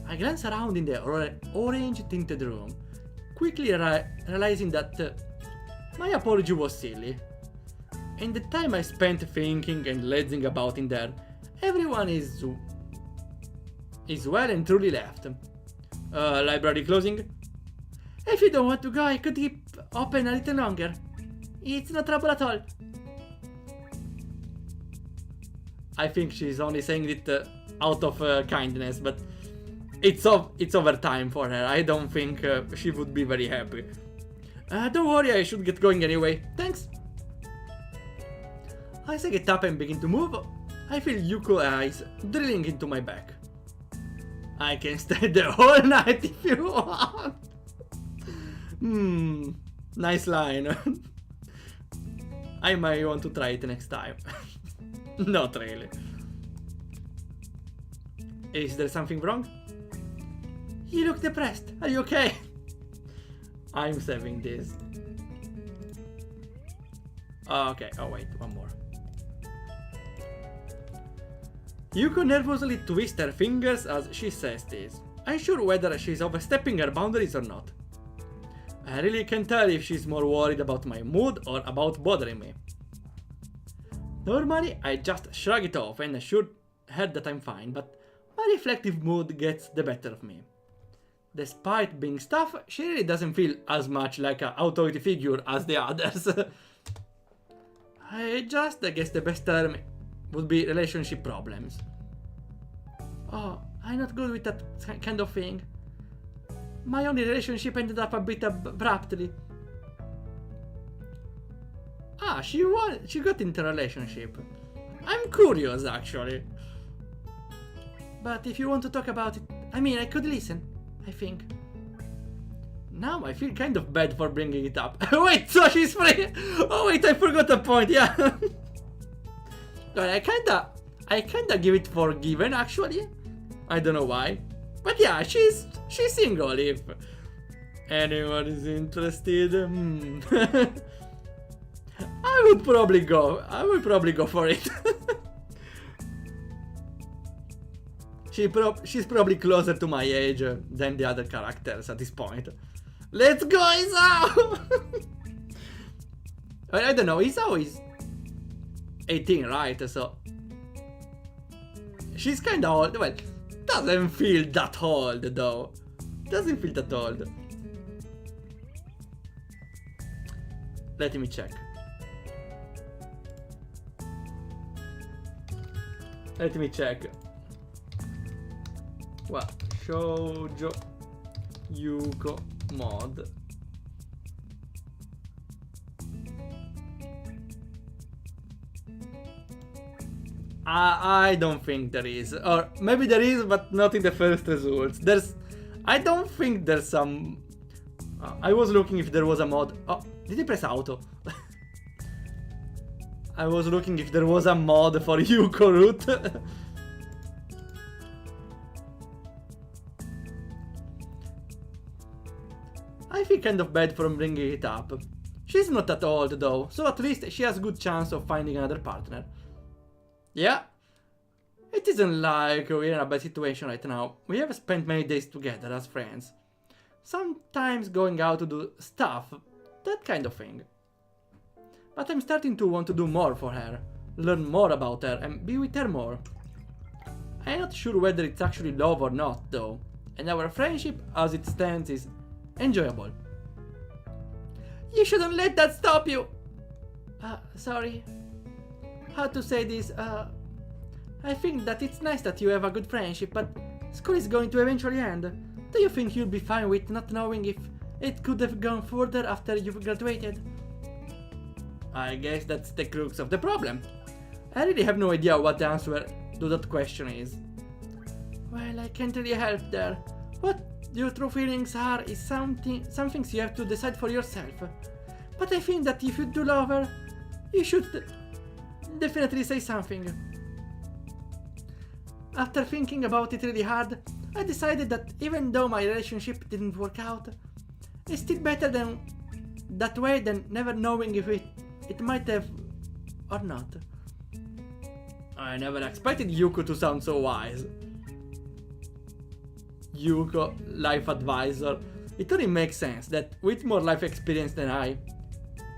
I glance around in the orange-tinted room, quickly realizing that my apology was silly. In the time I spent thinking and lazing about in there, everyone is well and truly left. Library closing? If you don't want to go, I could keep open a little longer. It's no trouble at all. I think she's only saying it out of kindness, but it's overtime for her. I don't think she would be very happy. Don't worry, I should get going anyway. Thanks. As I get up and begin to move, I feel Yuko's eyes drilling into my back. I can stay the whole night if you want. Nice line. I might want to try it next time. Not really. Is there something wrong? You look depressed. Are you okay? I'm saving this. Okay, oh wait, one more. Yuko nervously twists her fingers as she says this, unsure whether she's overstepping her boundaries or not. I really can't tell if she's more worried about my mood or about bothering me. Normally, I just shrug it off and assure her that I'm fine, but my reflective mood gets the better of me. Despite being stuff, she really doesn't feel as much like an authority figure as the others. I guess the best term would be relationship problems. Oh, I'm not good with that kind of thing. My only relationship ended up a bit abruptly. Ah, she got into a relationship. I'm curious, actually. But if you want to talk about it, I could listen, I think. Now I feel kind of bad for bringing it up. Wait, so she's free? Oh wait, I forgot the point, yeah. I kinda give it for given, actually. I don't know why. But yeah, she's single if anyone is interested. I would probably go for it. She's probably closer to my age than the other characters at this point. Let's go, Isao! I don't know, Isao is 18, right? So she's kinda old. Well, doesn't feel that old though. Doesn't feel that old. Let me check. Let me check. What? Shoujo Yuko mod. I don't think there is. Or maybe there is, but not in the first results. I don't think there's some... I was looking if there was a mod. Oh, did I press auto? I was looking if there was a mod for Yuko root. I feel kind of bad for bringing it up. She's not that old though, so at least she has a good chance of finding another partner. Yeah, it isn't like we're in a bad situation right now. We have spent many days together as friends. Sometimes going out to do stuff, that kind of thing. But I'm starting to want to do more for her, learn more about her and be with her more. I'm not sure whether it's actually love or not though, and our friendship as it stands is enjoyable. You shouldn't let that stop you! Sorry. How to say this, I think that it's nice that you have a good friendship, but school is going to eventually end. Do you think you'll be fine with not knowing if it could have gone further after you've graduated? I guess that's the crux of the problem. I really have no idea what the answer to that question is. Well, I can't really help there. What your true feelings are is some things you have to decide for yourself. But I think that if you do love her, you should definitely say something. After thinking about it really hard, I decided that even though my relationship didn't work out, it's still better than that way than never knowing if it might have or not. I never expected Yuko to sound so wise. Yuko, life advisor. It only makes sense that with more life experience than I,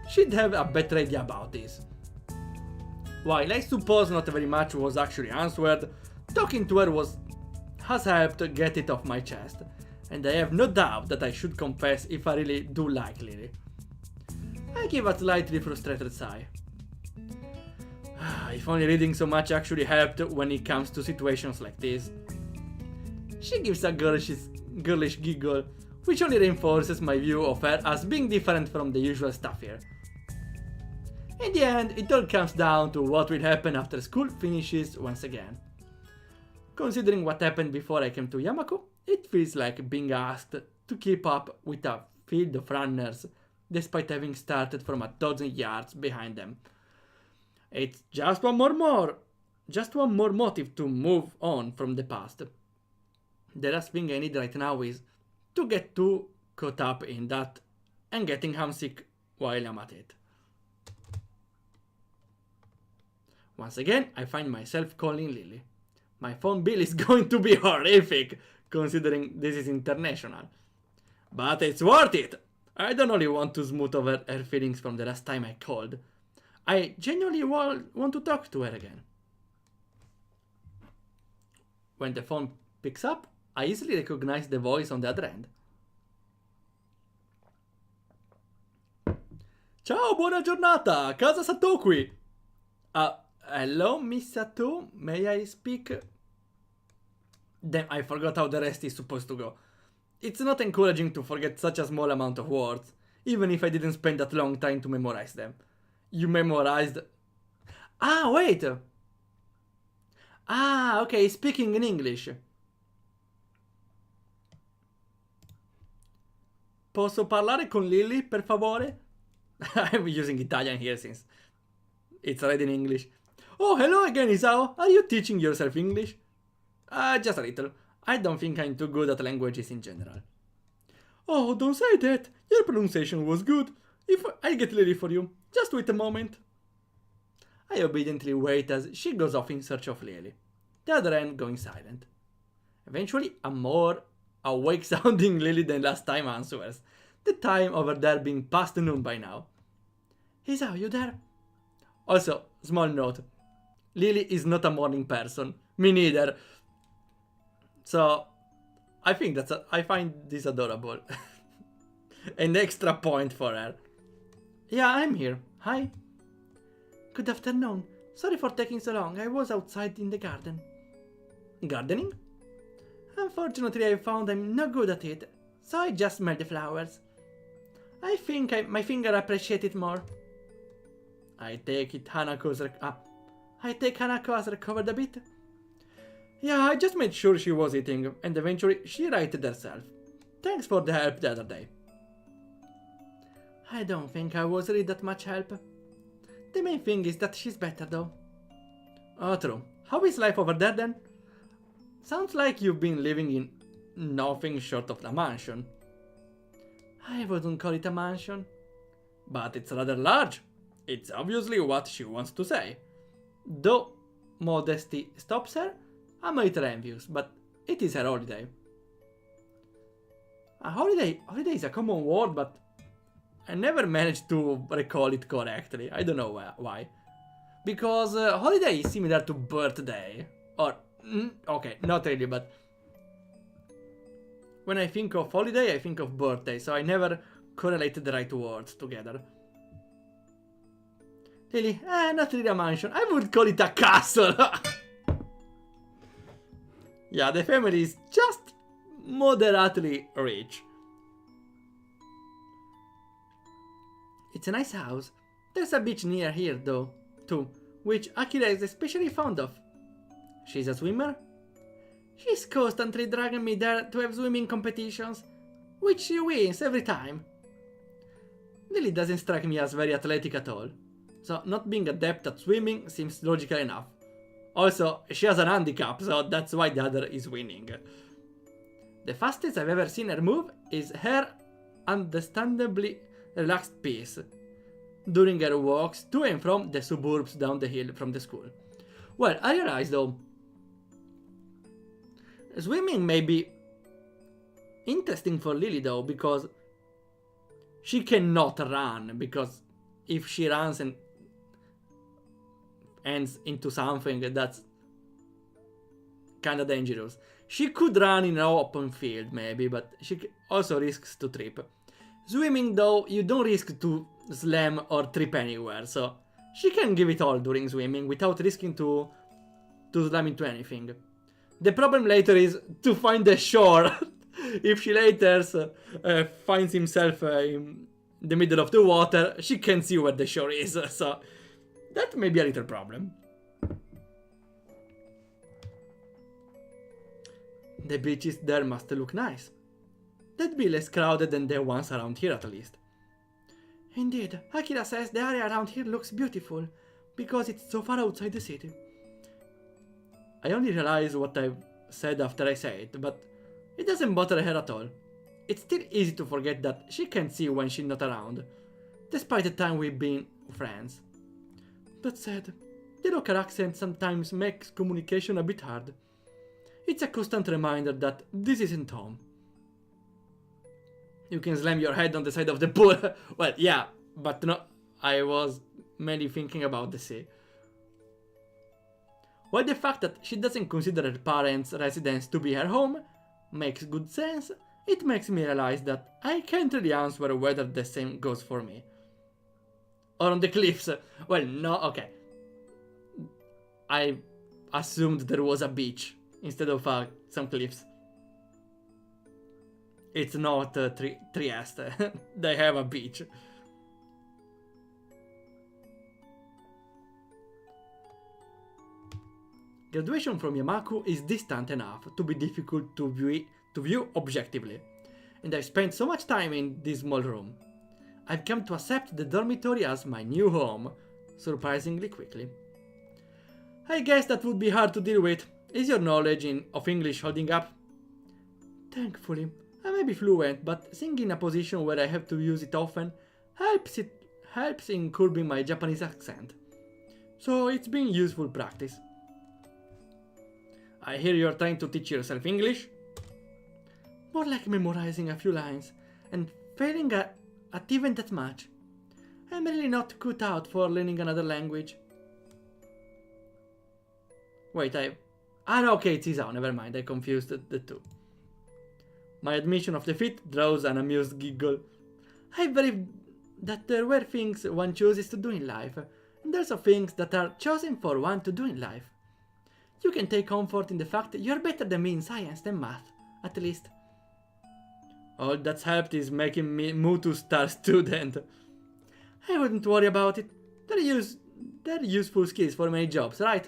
she'd have a better idea about this. While I suppose not very much was actually answered, talking to her has helped get it off my chest, and I have no doubt that I should confess if I really do like Lily. I give a slightly frustrated sigh. If only reading so much actually helped when it comes to situations like this. She gives a girlish giggle, which only reinforces my view of her as being different from the usual stuff here. In the end, it all comes down to what will happen after school finishes once again. Considering what happened before I came to Yamako, it feels like being asked to keep up with a field of runners despite having started from a dozen yards behind them. It's just one more motive to move on from the past. The last thing I need right now is to get too caught up in that and getting homesick while I'm at it. Once again, I find myself calling Lily. My phone bill is going to be horrific, considering this is international. But it's worth it! I don't only want to smooth over her feelings from the last time I called. I genuinely want to talk to her again. When the phone picks up, I easily recognize the voice on the other end. Ciao, buona giornata! Casa Sato qui! Hello, Miss Sato, may I speak? Damn, I forgot how the rest is supposed to go. It's not encouraging to forget such a small amount of words, even if I didn't spend that long time to memorize them. You memorized... Ah, wait! Ah, okay, speaking in English. Posso parlare con Lily, per favore? I'm using Italian here since it's already in English. Oh, hello again, Isao. Are you teaching yourself English? Just a little. I don't think I'm too good at languages in general. Oh, don't say that. Your pronunciation was good. If I get Lily for you, just wait a moment. I obediently wait as she goes off in search of Lily, the other end going silent. Eventually, a more awake sounding Lily than last time answers, the time over there being past noon by now. Isao, you there? Also, small note. Lily is not a morning person. Me neither. So, I find this adorable. An extra point for her. Yeah, I'm here. Hi. Good afternoon. Sorry for taking so long. I was outside in the garden. Gardening? Unfortunately, I found I'm not good at it, so I just smell the flowers. I think my finger appreciate it more. I take Hanako has recovered a bit. Yeah, I just made sure she was eating, and eventually she righted herself. Thanks for the help the other day. I don't think I was really that much help. The main thing is that she's better though. Oh, true. How is life over there then? Sounds like you've been living in nothing short of a mansion. I wouldn't call it a mansion. But it's rather large. It's obviously what she wants to say. Though modesty stops her, I'm a little envious, but it is her holiday. A holiday is a common word, but I never managed to recall it correctly. I don't know why. Because holiday is similar to birthday. Or, okay, not really, but when I think of holiday, I think of birthday, so I never correlated the right words together. Lily, not really a mansion. I would call it a castle. Yeah, the family is just moderately rich. It's a nice house. There's a beach near here though, too, which Akira is especially fond of. She's a swimmer? She's constantly dragging me there to have swimming competitions, which she wins every time. Lily doesn't strike me as very athletic at all, so not being adept at swimming seems logical enough. Also, she has an handicap, so that's why the other is winning. The fastest I've ever seen her move is her understandably relaxed pace during her walks to and from the suburbs down the hill from the school. Well, I realize though, swimming may be interesting for Lily though, because she cannot run, because if she runs and ends into something, that's kinda dangerous. She could run in an open field maybe, but she also risks to trip. Swimming though, you don't risk to slam or trip anywhere, so she can give it all during swimming without risking to slam into anything. The problem later is to find the shore. If she later finds himself in the middle of the water, she can see where the shore is, so that may be a little problem. The beaches there must look nice. They'd be less crowded than the ones around here at least. Indeed, Akira says the area around here looks beautiful, because it's so far outside the city. I only realize what I've said after I say it, but it doesn't bother her at all. It's still easy to forget that she can see when she's not around, despite the time we've been friends. That said, the local accent sometimes makes communication a bit hard. It's a constant reminder that this isn't home. You can slam your head on the side of the pool. Well, yeah, but no, I was mainly thinking about the sea. While the fact that she doesn't consider her parents' residence to be her home makes good sense, it makes me realize that I can't really answer whether the same goes for me. Or on the cliffs. Well, no, okay. I assumed there was a beach instead of some cliffs. It's not Trieste. They have a beach. Graduation from Yamaku is distant enough to be difficult to view objectively, and I've spent so much time in this small room. I've come to accept the dormitory as my new home, surprisingly quickly. I guess that would be hard to deal with. Is your knowledge of English holding up? Thankfully, I may be fluent, but sitting in a position where I have to use it often helps in curbing my Japanese accent. So it's been useful practice. I hear you're trying to teach yourself English? More like memorizing a few lines, and failing at even that much. I'm really not cut out for learning another language. Wait, no, okay, it's Isao, never mind, I confused the two. My admission of defeat draws an amused giggle. I believe that there were things one chooses to do in life, and there's also things that are chosen for one to do in life. You can take comfort in the fact that you're better than me in science and math, at least. All that's helped is making me Mutu star student. I wouldn't worry about it. They're useful skills for many jobs, right?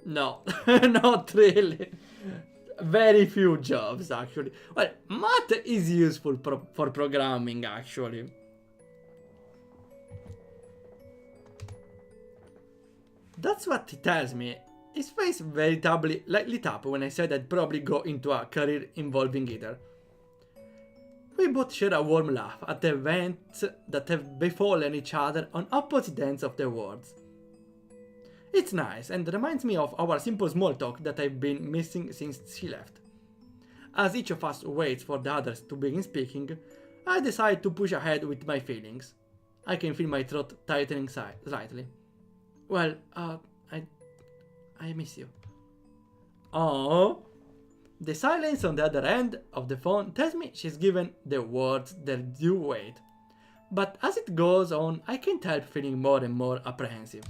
No, not really. Very few jobs, actually. Well, math is useful for programming, actually. That's what he tells me. His face veritably lit up when I said I'd probably go into a career involving either. We both share a warm laugh at the events that have befallen each other on opposite ends of the worlds. It's nice and reminds me of our simple small talk that I've been missing since she left. As each of us waits for the others to begin speaking, I decide to push ahead with my feelings. I can feel my throat tightening slightly. Well, I miss you. Oh. The silence on the other end of the phone tells me she's given the words their due weight. But as it goes on, I can't help feeling more and more apprehensive.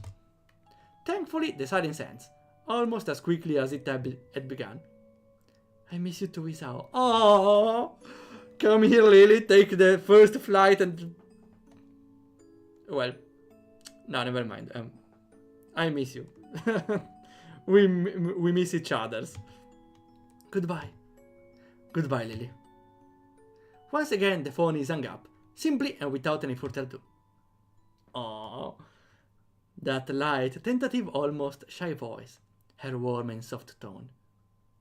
Thankfully, the silence ends, almost as quickly as it had begun. I miss you too, Isao. Oh, come here, Lily, take the first flight and... Well, no, never mind. I miss you. we miss each other's. Goodbye. Goodbye, Lily. Once again, the phone is hung up, simply and without any further ado. Aww. That light, tentative, almost shy voice, her warm and soft tone.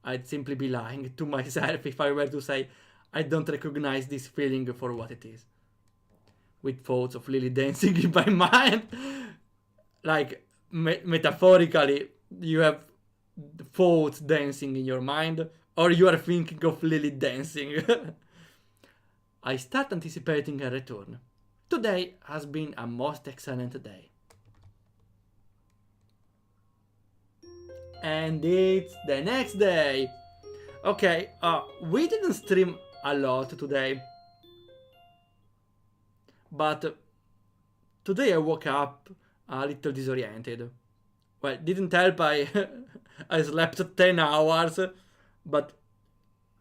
I'd simply be lying to myself if I were to say I don't recognize this feeling for what it is. With thoughts of Lily dancing in my mind, like metaphorically, you have thoughts dancing in your mind, or you are thinking of Lily dancing. I start anticipating her return. Today has been a most excellent day. And it's the next day. Okay, we didn't stream a lot today. But today I woke up a little disoriented. Well, didn't help I slept 10 hours, but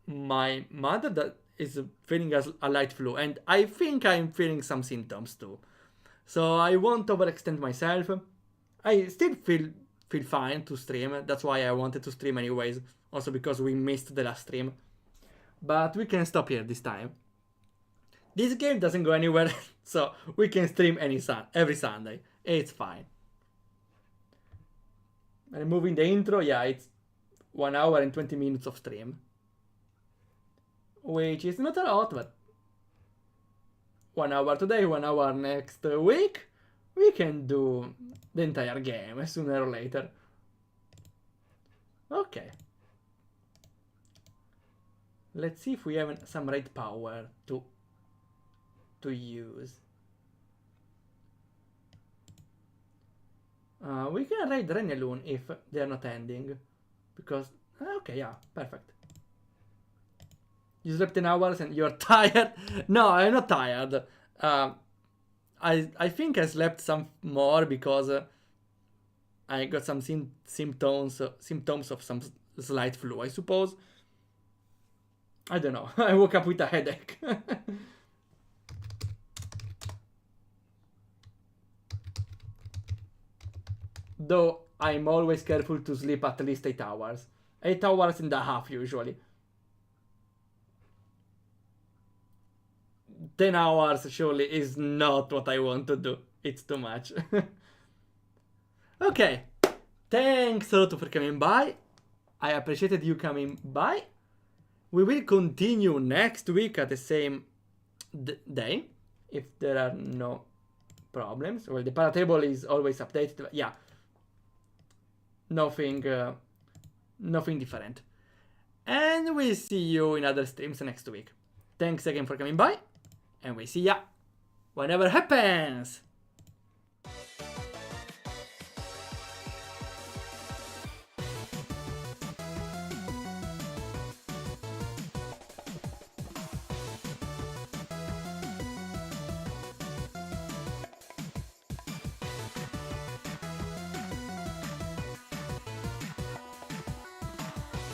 my mother is feeling a light flu, and I think I'm feeling some symptoms too. So I won't overextend myself. I still feel fine to stream, that's why I wanted to stream anyways, also because we missed the last stream. But we can stop here this time. This game doesn't go anywhere, so we can stream every Sunday. It's fine. Removing the intro, yeah, it's 1 hour and 20 minutes of stream. Which is not a lot, but 1 hour today, 1 hour next week. We can do the entire game sooner or later. Okay. Let's see if we have some raid power to use. We can raid Renelun if they're not ending. Because, okay, yeah, perfect. You slept 10 hours and you're tired? No, I'm not tired. I think I slept some more because I got some symptoms of some slight flu, I suppose. I don't know. I woke up with a headache. Though I'm always careful to sleep at least 8 hours. 8 hours and a half usually. 10 hours surely is not what I want to do. It's too much. Okay. Thanks a lot for coming by. I appreciated you coming by. We will continue next week at the same day, if there are no problems. Well, the paratable is always updated, but yeah. Nothing different. And we'll see you in other streams next week. Thanks again for coming by, and we'll see ya whenever happens!